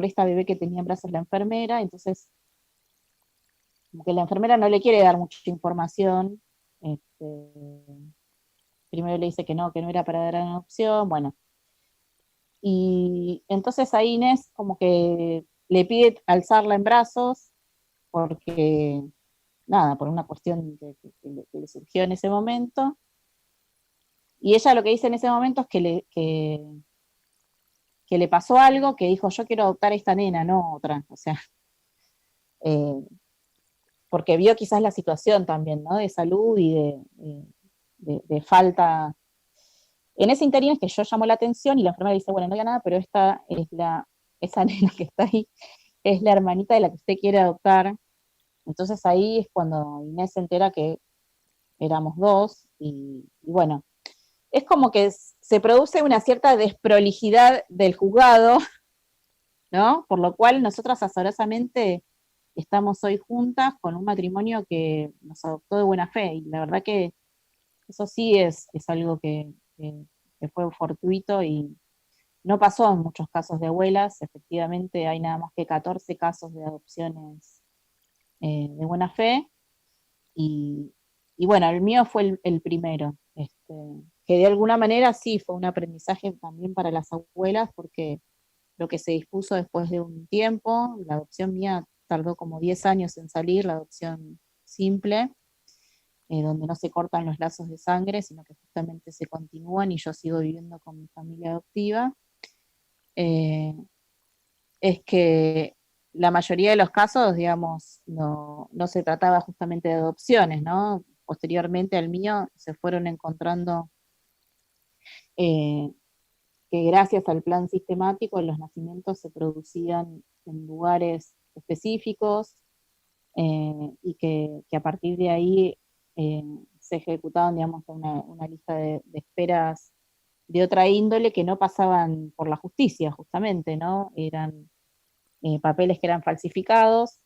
F: esta bebé que tenía en brazos la enfermera, entonces como que la enfermera no le quiere dar mucha información, primero le dice que no era para dar una opción, bueno, y entonces a Inés como que le pide alzarla en brazos, porque, nada, por una cuestión que le surgió en ese momento, y ella lo que dice en ese momento es que le pasó algo, que dijo, yo quiero adoptar a esta nena, no otra, o sea, eh, porque vio quizás la situación también, ¿no? De salud y de falta. En ese interín es que yo llamo la atención y la enfermera dice, bueno, no hay nada, pero esta es esa nena que está ahí, es la hermanita de la que usted quiere adoptar. Entonces ahí es cuando Inés se entera que éramos dos, y bueno, es como que se produce una cierta desprolijidad del juzgado, ¿no? Por lo cual nosotras azarosamente estamos hoy juntas con un matrimonio que nos adoptó de buena fe, y la verdad que eso sí es algo que fue fortuito y no pasó en muchos casos de abuelas. Efectivamente hay nada más que 14 casos de adopciones de buena fe, y, y bueno, el mío fue el primero, que de alguna manera sí fue un aprendizaje también para las abuelas, porque lo que se dispuso después de un tiempo, la adopción mía tardó como 10 años en salir, la adopción simple, donde no se cortan los lazos de sangre, sino que justamente se continúan y yo sigo viviendo con mi familia adoptiva, es que la mayoría de los casos, digamos, no se trataba justamente de adopciones, ¿no? Posteriormente al mío se fueron encontrando que gracias al plan sistemático los nacimientos se producían en lugares específicos, y que a partir de ahí se ejecutaban, digamos, una lista de esperas de otra índole que no pasaban por la justicia, justamente, ¿no? Eran papeles que eran falsificados,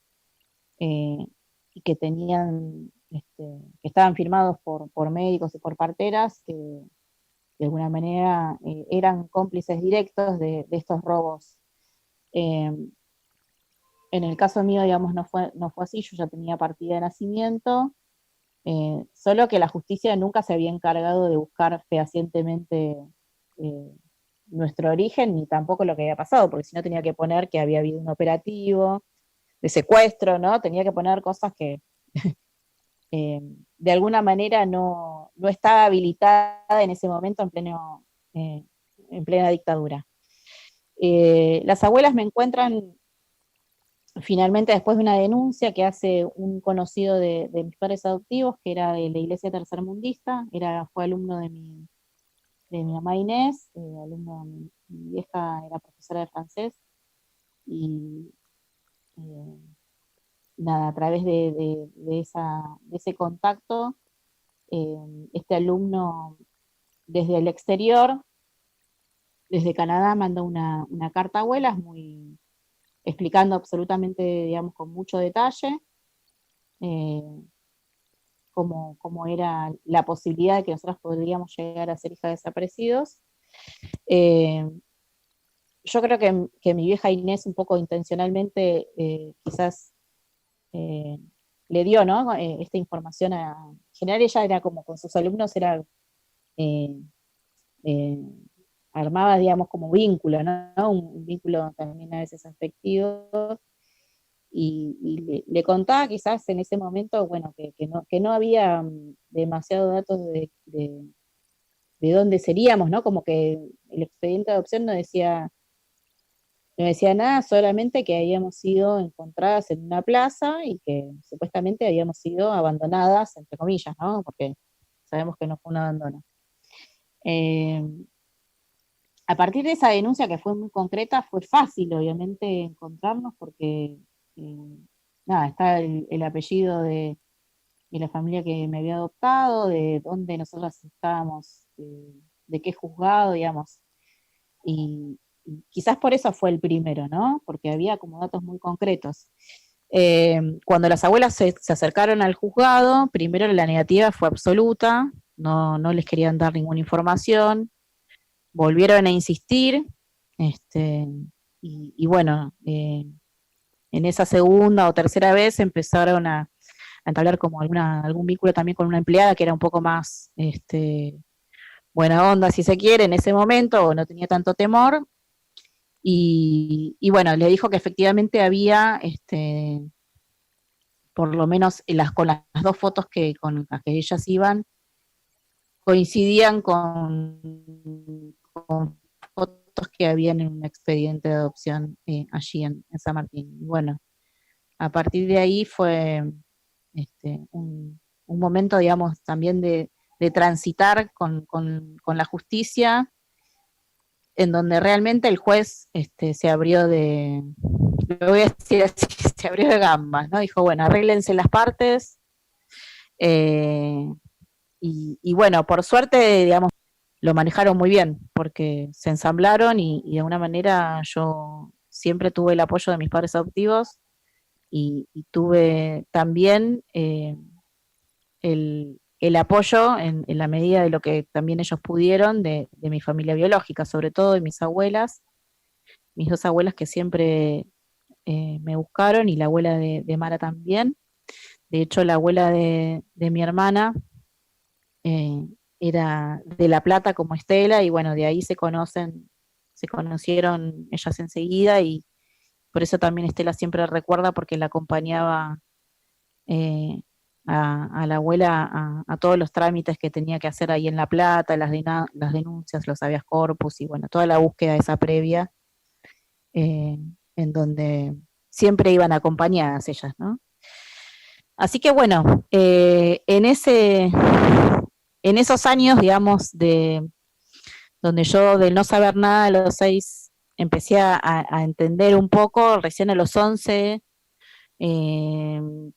F: eh, y que tenían, que estaban firmados por médicos y por parteras que de alguna manera eran cómplices directos de estos robos. Eh, en el caso mío, digamos, no fue así, yo ya tenía partida de nacimiento, solo que la justicia nunca se había encargado de buscar fehacientemente eh, nuestro origen, ni tampoco lo que había pasado, porque si no tenía que poner que había habido un operativo de secuestro, ¿no? Tenía que poner cosas que de alguna manera no estaba habilitada en ese momento en plena dictadura. Las abuelas me encuentran finalmente después de una denuncia que hace un conocido de mis padres adoptivos, que era de la iglesia tercermundista, fue alumno de mi mamá Inés, alumno de mi vieja era profesora de francés, y eh, nada, a través de ese contacto, este alumno desde el exterior, desde Canadá, manda una carta a abuelas explicando absolutamente, digamos, con mucho detalle, eh, cómo era la posibilidad de que nosotros podríamos llegar a ser hijas de desaparecidos. Eh, yo creo que mi vieja Inés un poco intencionalmente quizás le dio, ¿no? Esta información en general ella era como con sus alumnos, era eh, eh, armaba, digamos, como vínculo, ¿no? Un vínculo también a veces afectivo, y le contaba quizás en ese momento, bueno, que no había demasiados datos de dónde seríamos, ¿no? Como que el expediente de adopción no decía nada, solamente que habíamos sido encontradas en una plaza y que supuestamente habíamos sido abandonadas, entre comillas, ¿no? Porque sabemos que no fue un abandono. Eh, a partir de esa denuncia que fue muy concreta, fue fácil, obviamente, encontrarnos porque, nada, está el apellido de la familia que me había adoptado, de dónde nosotros estábamos, de qué juzgado, digamos. Y quizás por eso fue el primero, ¿no? Porque había como datos muy concretos. Cuando las abuelas se acercaron al juzgado, primero la negativa fue absoluta, no les querían dar ninguna información, volvieron a insistir, y bueno, en esa segunda o tercera vez empezaron a entablar como algún vínculo también con una empleada que era un poco más buena onda, si se quiere, en ese momento, o no tenía tanto temor, y bueno, le dijo que efectivamente había, por lo menos con las dos fotos con las que ellas iban, coincidían con fotos que habían en un expediente de adopción allí en San Martín. Y bueno, a partir de ahí fue un momento, digamos, también de transitar con la justicia, en donde realmente el juez se abrió lo voy a decir así, se abrió de gambas, ¿no? Dijo, bueno, arréglense las partes, y bueno, por suerte, digamos, lo manejaron muy bien, porque se ensamblaron y de alguna manera yo siempre tuve el apoyo de mis padres adoptivos y tuve también el apoyo en la medida de lo que también ellos pudieron de mi familia biológica, sobre todo de mis abuelas, mis dos abuelas que siempre me buscaron, y la abuela de Mara también. De hecho, la abuela de mi hermana eh, era de La Plata como Estela, y bueno, de ahí se conocieron ellas enseguida, y por eso también Estela siempre recuerda, porque la acompañaba a la abuela a todos los trámites que tenía que hacer ahí en La Plata, las denuncias, los habeas corpus y bueno, toda la búsqueda esa previa, en donde siempre iban acompañadas ellas, ¿no? Así que bueno, en esos años, digamos, donde yo de no saber nada a los 6 empecé a entender un poco, recién a los 11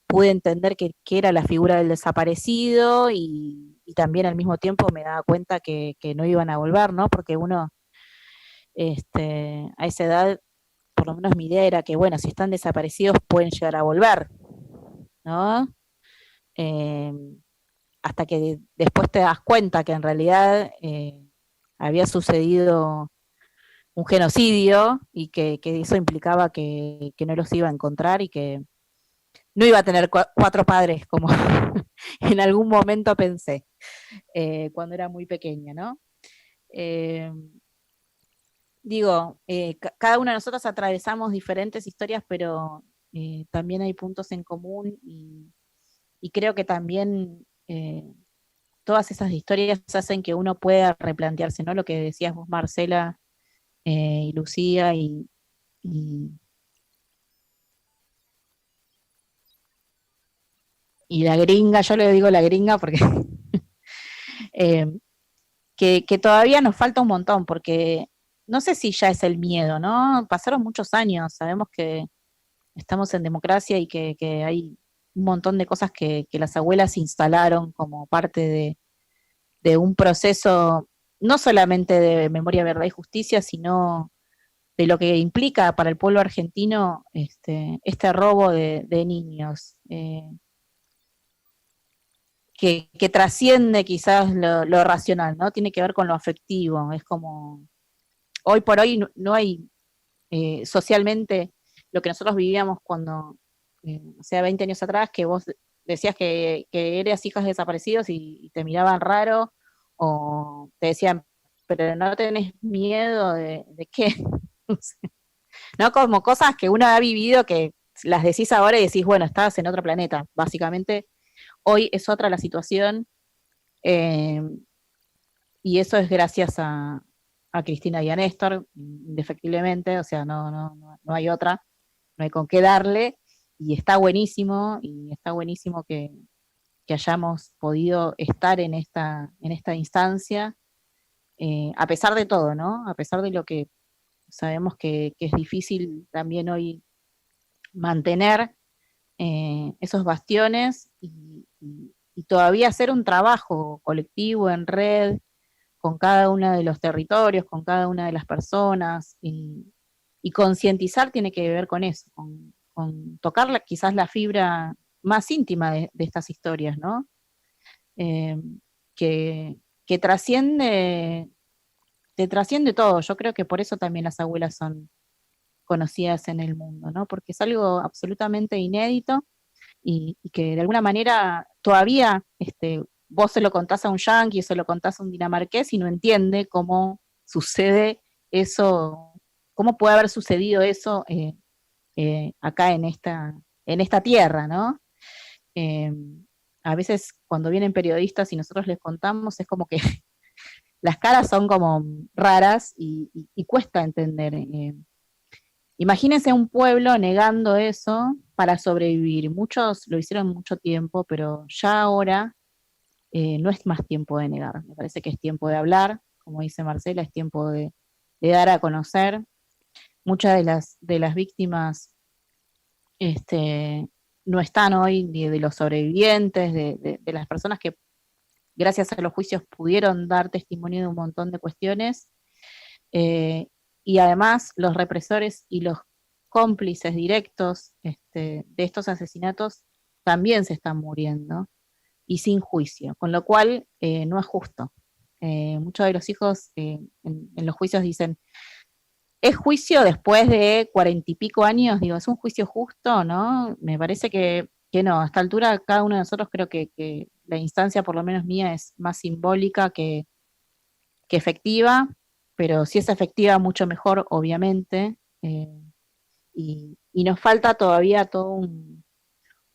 F: pude entender que era la figura del desaparecido y también al mismo tiempo me daba cuenta que no iban a volver, ¿no? Porque uno a esa edad, por lo menos mi idea era que, bueno, si están desaparecidos pueden llegar a volver, ¿no? Eh, hasta que después te das cuenta que en realidad había sucedido un genocidio y que eso implicaba que no los iba a encontrar y que no iba a tener 4 padres como en algún momento pensé cuando era muy pequeña, ¿no? Cada una de nosotros atravesamos diferentes historias, pero también hay puntos en común y creo que también todas esas historias hacen que uno pueda replantearse, ¿no? Lo que decías vos, Marcela, y Lucía, y la gringa, yo le digo la gringa porque que todavía nos falta un montón, porque no sé si ya es el miedo, ¿no? Pasaron muchos años, sabemos que estamos en democracia y que hay un montón de cosas que las abuelas instalaron como parte de un proceso no solamente de memoria, verdad y justicia, sino de lo que implica para el pueblo argentino este robo de niños, que trasciende quizás lo racional, ¿no? Tiene que ver con lo afectivo, es como, hoy por hoy no hay socialmente lo que nosotros vivíamos cuando, o sea, 20 años atrás, que vos decías que eras hijas de desaparecidos y te miraban raro, o te decían, pero no tenés miedo de qué, ¿no? Como cosas que uno ha vivido que las decís ahora y decís, bueno, estás en otro planeta. Básicamente, hoy es otra la situación, eh, y eso es gracias a Cristina y a Néstor, indefectiblemente, o sea, no hay otra, no hay con qué darle, y está buenísimo que hayamos podido estar en esta instancia, a pesar de todo, ¿no? A pesar de lo que sabemos que es difícil también hoy mantener esos bastiones y todavía hacer un trabajo colectivo en red con cada uno de los territorios, con cada una de las personas, y concientizar tiene que ver con eso, con tocar quizás la fibra más íntima de estas historias, ¿no? Eh, que, que trasciende todo. Yo creo que por eso también las abuelas son conocidas en el mundo, ¿no? Porque es algo absolutamente inédito y que de alguna manera todavía vos se lo contás a un yanqui, se lo contás a un dinamarqués y no entiende cómo sucede eso, cómo puede haber sucedido eso acá en esta tierra, ¿no? Eh, a veces cuando vienen periodistas y nosotros les contamos es como que las caras son como raras y cuesta entender. Imagínense un pueblo negando eso para sobrevivir. Muchos lo hicieron mucho tiempo, pero ya ahora no es más tiempo de negar. Me parece que es tiempo de hablar, como dice Marcela, es tiempo de dar a conocer. Muchas de las víctimas no están hoy, ni de los sobrevivientes, de las personas que gracias a los juicios pudieron dar testimonio de un montón de cuestiones. Y además los represores y los cómplices directos de estos asesinatos también se están muriendo y sin juicio, con lo cual no es justo. Muchos de los hijos en los juicios dicen, ¿es juicio después de 40 y pico años? Digo, ¿es un juicio justo? ¿No? Me parece que no. A esta altura cada uno de nosotros creo que la instancia, por lo menos mía, es más simbólica que efectiva, pero si es efectiva, mucho mejor, obviamente. y nos falta todavía todo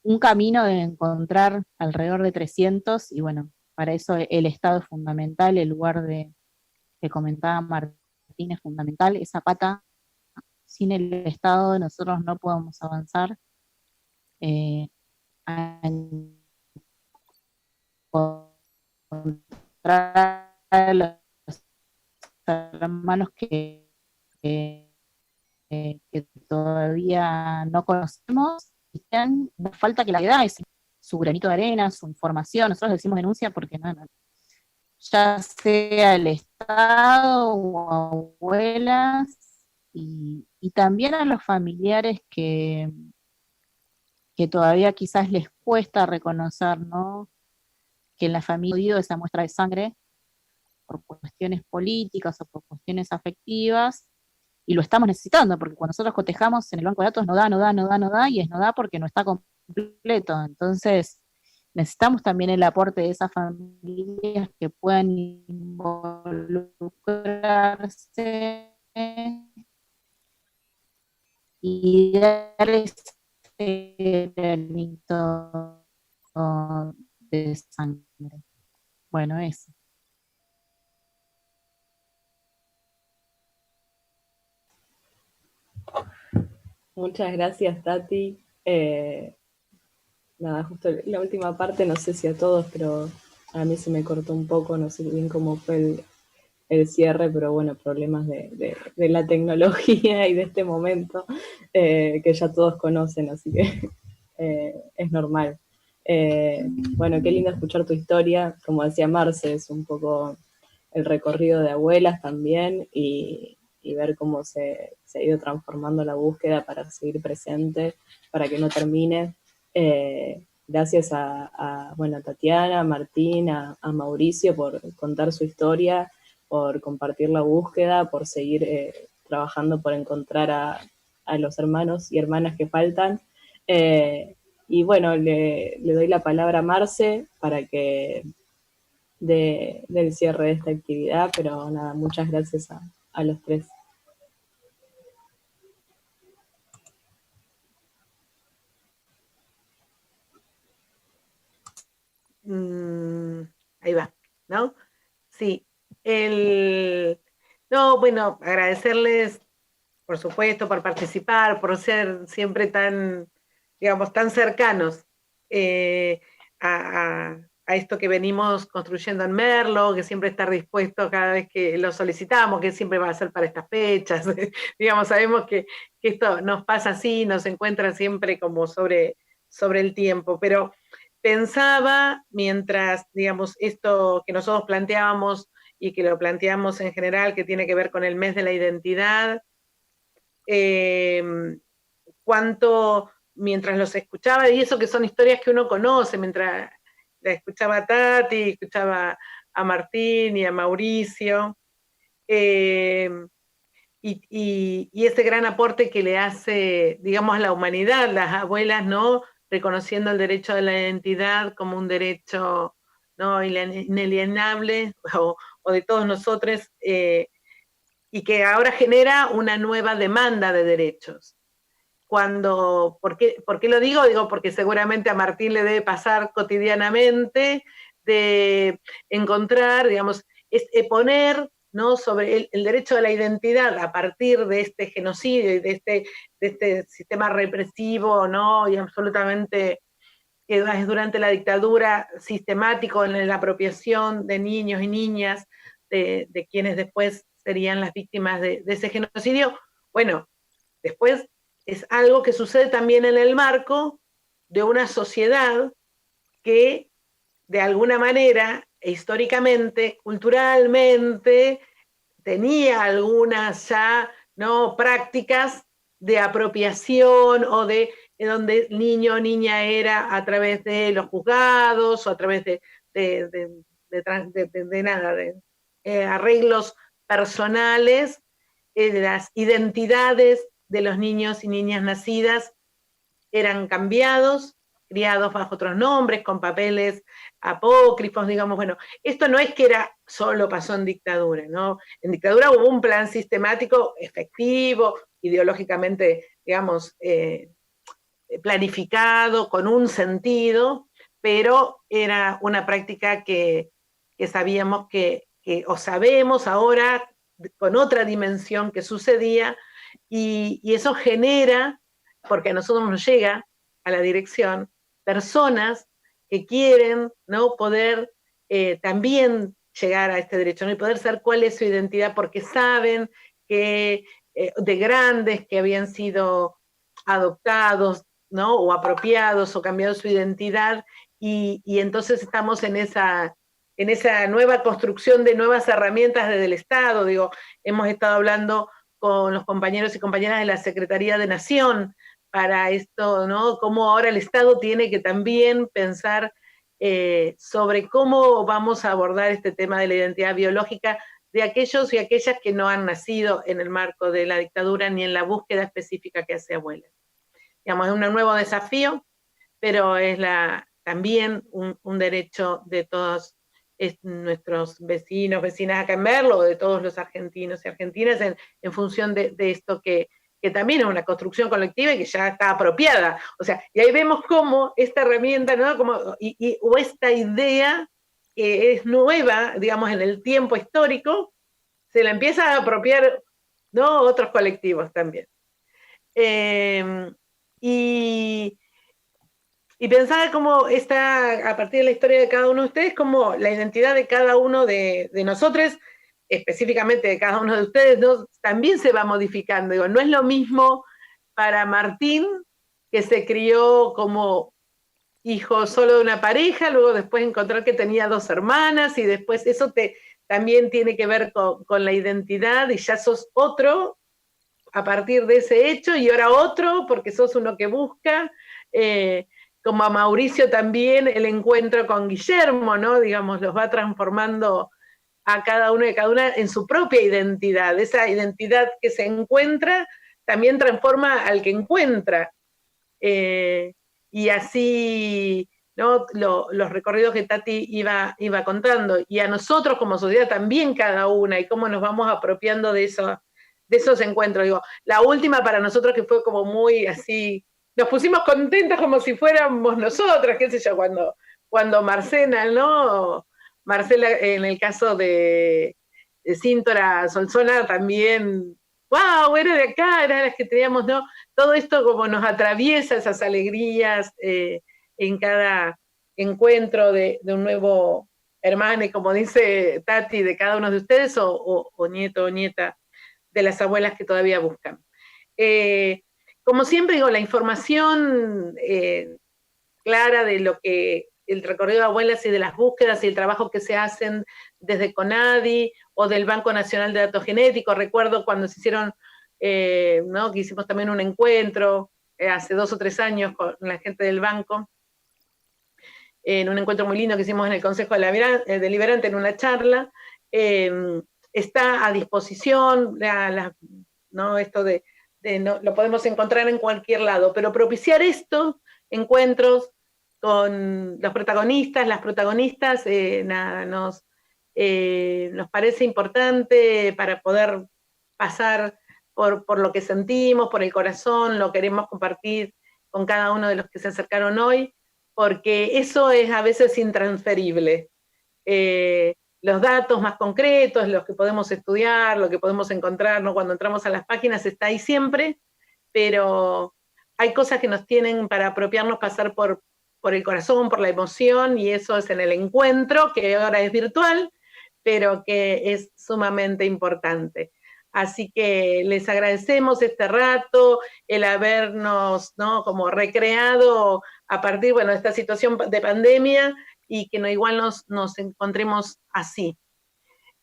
F: un camino de encontrar alrededor de 300, y bueno, para eso el Estado es fundamental, el lugar que comentaba Martín es fundamental, esa pata, sin el Estado nosotros no podemos avanzar a encontrar a los hermanos que todavía no conocemos, y nos falta que la edad es su granito de arena, su información. Nosotros decimos denuncia porque ya sea el Estado o abuelas, y también a los familiares que todavía quizás les cuesta reconocer, ¿no?, que en la familia dio esa muestra de sangre por cuestiones políticas o por cuestiones afectivas, y lo estamos necesitando, porque cuando nosotros cotejamos en el banco de datos no da, y es no da porque no está completo. Entonces, necesitamos también el aporte de esas familias que puedan involucrarse y dar ese granito de sangre. Bueno, eso.
A: Muchas gracias, Tati. Nada, justo la última parte, no sé si a todos, pero a mí se me cortó un poco, no sé bien cómo fue el cierre, pero bueno, problemas de la tecnología y de este momento que ya todos conocen, así que es normal. Bueno, qué lindo escuchar tu historia, como decía Marce, es un poco el recorrido de abuelas también, y ver cómo se ha ido transformando la búsqueda para seguir presente, para que no termine. Gracias bueno, a Tatiana, a Martín, a Mauricio por contar su historia, por compartir la búsqueda, por seguir trabajando por encontrar a los hermanos y hermanas que faltan. Y bueno, le doy la palabra a Marce para que del cierre de esta actividad, pero nada, muchas gracias a los tres.
D: Ahí va, ¿no? Sí. No, bueno, agradecerles, por supuesto, por participar, por ser siempre tan, digamos, tan cercanos a esto que venimos construyendo en Merlo, que siempre estar dispuesto cada vez que lo solicitamos, que siempre va a ser para estas fechas. Digamos, sabemos que esto nos pasa así, nos encuentra siempre como sobre el tiempo, pero pensaba, mientras, digamos, esto que nosotros planteábamos y que lo planteamos en general, que tiene que ver con el mes de la identidad, cuánto, mientras los escuchaba, y eso que son historias que uno conoce, mientras la escuchaba a Tati, escuchaba a Martín y a Mauricio, y ese gran aporte que le hace, digamos, a la humanidad, las abuelas, ¿no?, reconociendo el derecho de la identidad como un derecho, ¿no?, inalienable, o de todos nosotros, y que ahora genera una nueva demanda de derechos. ¿Por qué lo digo? Digo porque seguramente a Martín le debe pasar cotidianamente de encontrar, digamos, poner, ¿no?, sobre el derecho de la identidad a partir de este genocidio y de este sistema represivo, ¿no?, y absolutamente que es durante la dictadura sistemático en la apropiación de niños y niñas, de quienes después serían las víctimas de ese genocidio. Bueno, después es algo que sucede también en el marco de una sociedad que de alguna manera, históricamente, culturalmente, tenía algunas ya, ¿no?, prácticas de apropiación o de donde niño o niña era a través de los juzgados o a través de arreglos personales, de las identidades de los niños y niñas nacidas eran cambiados criados bajo otros nombres, con papeles apócrifos, digamos, bueno, esto no es que solo pasó en dictadura, ¿no? En dictadura hubo un plan sistemático, efectivo, ideológicamente, digamos, planificado, con un sentido, pero era una práctica que sabíamos o sabemos ahora con otra dimensión que sucedía, y eso genera, porque a nosotros nos llega a la dirección, personas que quieren, ¿no?, poder también llegar a este derecho, ¿no?, y poder saber cuál es su identidad, porque saben que de grandes que habían sido adoptados, ¿no?, o apropiados o cambiado su identidad, y entonces estamos en esa nueva construcción de nuevas herramientas desde el Estado. Digo, hemos estado hablando con los compañeros y compañeras de la Secretaría de Nación para esto, ¿no?, cómo ahora el Estado tiene que también pensar sobre cómo vamos a abordar este tema de la identidad biológica de aquellos y aquellas que no han nacido en el marco de la dictadura ni en la búsqueda específica que hace Abuelas. Digamos, es un nuevo desafío, pero es también un derecho de todos nuestros vecinos, vecinas acá en Merlo, de todos los argentinos y argentinas, en función de esto que también es una construcción colectiva y que ya está apropiada. O sea, y ahí vemos cómo esta herramienta, ¿no?, o esta idea que es nueva, digamos, en el tiempo histórico, se la empieza a apropiar, ¿no?, otros colectivos también. Y pensaba cómo está, a partir de la historia de cada uno de ustedes, cómo la identidad de cada uno de nosotros, específicamente de cada uno de ustedes, ¿no?, también se va modificando. Digo, no es lo mismo para Martín, que se crió como hijo solo de una pareja, luego después encontrar que tenía 2 hermanas, y después eso también tiene que ver con la identidad, y ya sos otro a partir de ese hecho, y ahora otro porque sos uno que busca, como a Mauricio también el encuentro con Guillermo, ¿no?, digamos, los va transformando a cada uno y cada una en su propia identidad. Esa identidad que se encuentra también transforma al que encuentra, y así, ¿no?, los recorridos que Tati iba contando, y a nosotros como sociedad también cada una, y cómo nos vamos apropiando de esos encuentros. Digo, la última para nosotros que fue como muy así, nos pusimos contentas como si fuéramos nosotras, qué sé yo, cuando Marcela, ¿no?, Marcela, en el caso de Cíntora Solsona, también, wow, era de acá, era de las que teníamos, ¿no? Todo esto como nos atraviesa esas alegrías en cada encuentro de un nuevo hermano, y como dice Tati, de cada uno de ustedes, o nieto o nieta de las abuelas que todavía buscan. Como siempre digo, la información clara de lo que el recorrido de abuelas y de las búsquedas y el trabajo que se hacen desde CONADI o del Banco Nacional de Datos Genéticos. Recuerdo cuando se hicieron, ¿no?, que hicimos también un encuentro hace 2 o 3 años con la gente del banco, en un encuentro muy lindo que hicimos en el Consejo Deliberante, en una charla. Está a disposición, ¿no?, esto no, lo podemos encontrar en cualquier lado, pero propiciar estos encuentros con los protagonistas, las protagonistas, nos parece importante para poder pasar por lo que sentimos, por el corazón, lo queremos compartir con cada uno de los que se acercaron hoy, porque eso es a veces intransferible. Los datos más concretos, los que podemos estudiar, lo que podemos encontrar, ¿no?, cuando entramos a las páginas, está ahí siempre, pero hay cosas que nos tienen para apropiarnos, pasar por el corazón, por la emoción, y eso es en el encuentro, que ahora es virtual, pero que es sumamente importante. Así que les agradecemos este rato, el habernos, ¿no?, como recreado a partir, bueno, de esta situación de pandemia, y que igual nos encontremos así.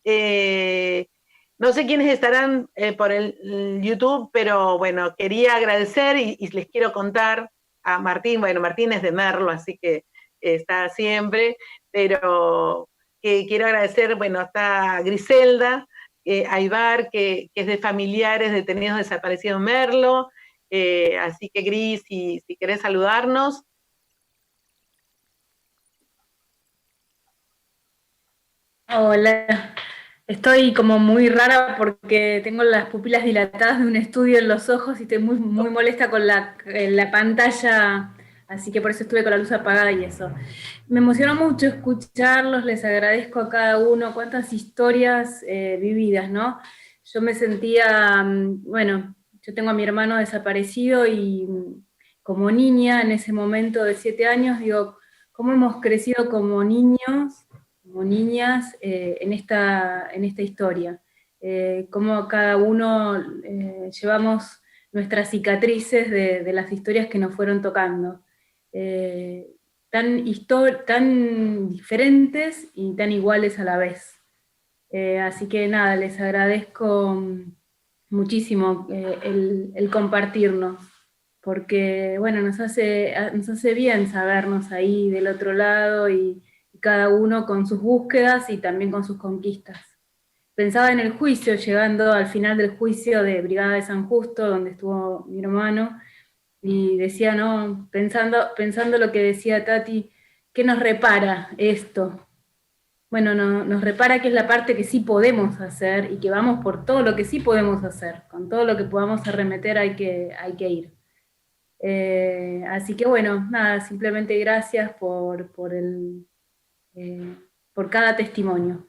D: No sé quiénes estarán por el YouTube, pero bueno, quería agradecer y les quiero contar a Martín. Bueno, Martín es de Merlo, así que está siempre, pero quiero agradecer, bueno, está Griselda, Aybar, que es de familiares detenidos desaparecidos en Merlo, así que Gris, si querés saludarnos.
G: Hola, estoy como muy rara porque tengo las pupilas dilatadas de un estudio en los ojos y estoy muy molesta con la pantalla, así que por eso estuve con la luz apagada y eso. Me emocionó mucho escucharlos, les agradezco a cada uno, cuántas historias vividas, ¿no? Yo me sentía, bueno, yo tengo a mi hermano desaparecido y como niña en ese momento de 7 años, digo, ¿cómo hemos crecido como niños? Como niñas en esta historia. Cómo cada uno llevamos nuestras cicatrices de las historias que nos fueron tocando. Tan diferentes y tan iguales a la vez. Así que nada, les agradezco muchísimo el compartirnos, porque bueno, nos hace bien sabernos ahí del otro lado y cada uno con sus búsquedas y también con sus conquistas. Pensaba en el juicio, llegando al final del juicio de Brigada de San Justo, donde estuvo mi hermano, y decía, no, pensando lo que decía Tati, ¿qué nos repara esto? Bueno, nos repara que es la parte que sí podemos hacer y que vamos por todo lo que sí podemos hacer. Con todo lo que podamos arremeter hay que ir. Así que bueno, nada, simplemente gracias por cada testimonio,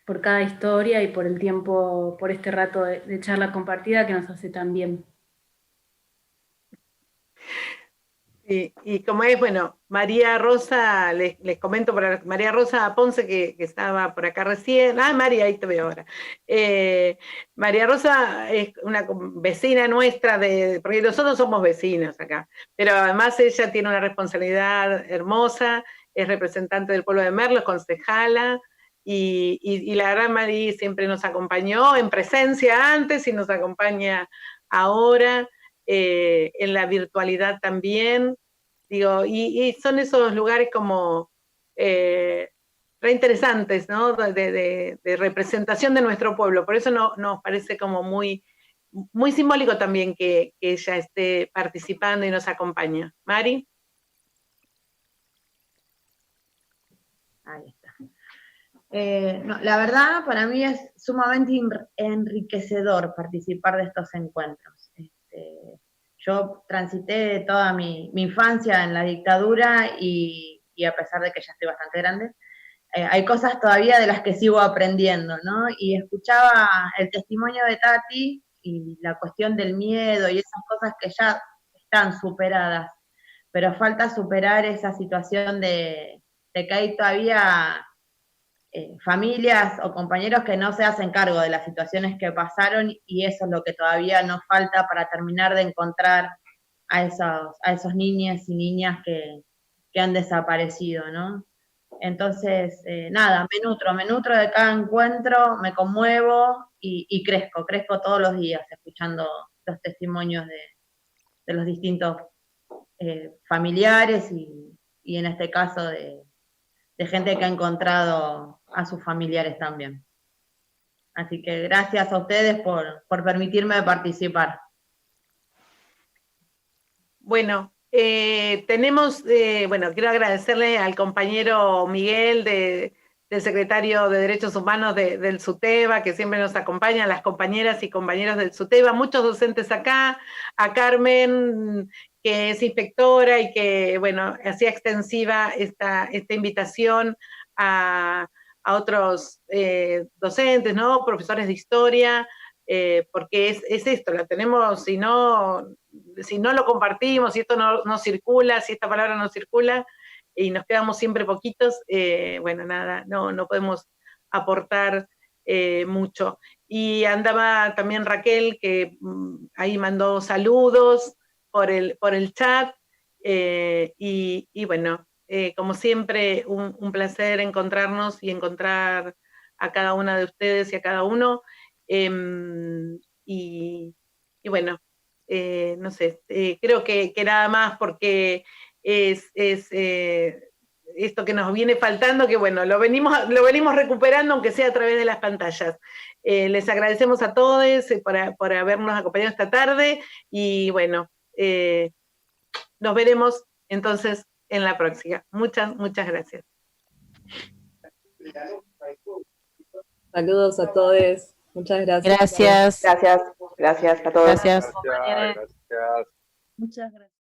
G: por cada historia y por el tiempo, por este rato de charla compartida que nos hace tan bien.
D: Y como es, bueno, María Rosa, les comento por María Rosa Ponce, que estaba por acá recién. Ah, María, ahí te veo ahora. María Rosa es una vecina nuestra, porque nosotros somos vecinos acá, pero además ella tiene una responsabilidad hermosa, es representante del pueblo de Merlo, es concejala, y la verdad María siempre nos acompañó en presencia antes y nos acompaña ahora. En la virtualidad también, digo, y son esos lugares como re interesantes, ¿no? De representación de nuestro pueblo, por eso nos parece como muy simbólico también que ella esté participando y nos acompaña. Mari.
H: Ahí está. No, la verdad, para mí es sumamente enriquecedor participar de estos encuentros. Yo transité toda mi infancia en la dictadura y a pesar de que ya estoy bastante grande, hay cosas todavía de las que sigo aprendiendo, ¿no? Y escuchaba el testimonio de Tati y la cuestión del miedo y esas cosas que ya están superadas, pero falta superar esa situación de que hay todavía familias o compañeros que no se hacen cargo de las situaciones que pasaron y eso es lo que todavía nos falta para terminar de encontrar a esos niños y niñas que han desaparecido, ¿no? Entonces, nada, me nutro de cada encuentro, me conmuevo y crezco todos los días escuchando los testimonios de los distintos familiares y en este caso de gente que ha encontrado a sus familiares también. Así que gracias a ustedes por permitirme participar.
D: Bueno, quiero agradecerle al compañero Miguel, del secretario de Derechos Humanos del SUTEBA, que siempre nos acompaña, a las compañeras y compañeros del SUTEBA, muchos docentes acá, a Carmen, que es inspectora y que, bueno, hacía extensiva esta invitación a otros docentes, ¿no? Profesores de historia, porque es esto, la tenemos, si no lo compartimos, si esto no circula, si esta palabra no circula, y nos quedamos siempre poquitos, bueno, nada, no podemos aportar mucho. Y andaba también Raquel, que ahí mandó saludos por el chat, y bueno, como siempre, un placer encontrarnos y encontrar a cada una de ustedes y a cada uno. Y bueno, no sé, creo que nada más porque es esto que nos viene faltando, que bueno, lo venimos recuperando, aunque sea a través de las pantallas. Les agradecemos a todos por habernos acompañado esta tarde y bueno, nos veremos entonces en la próxima. Muchas gracias.
A: Saludos a todos. Muchas gracias.
F: Gracias.
I: Gracias a todos.
F: Gracias.
C: Gracias.
B: Muchas gracias.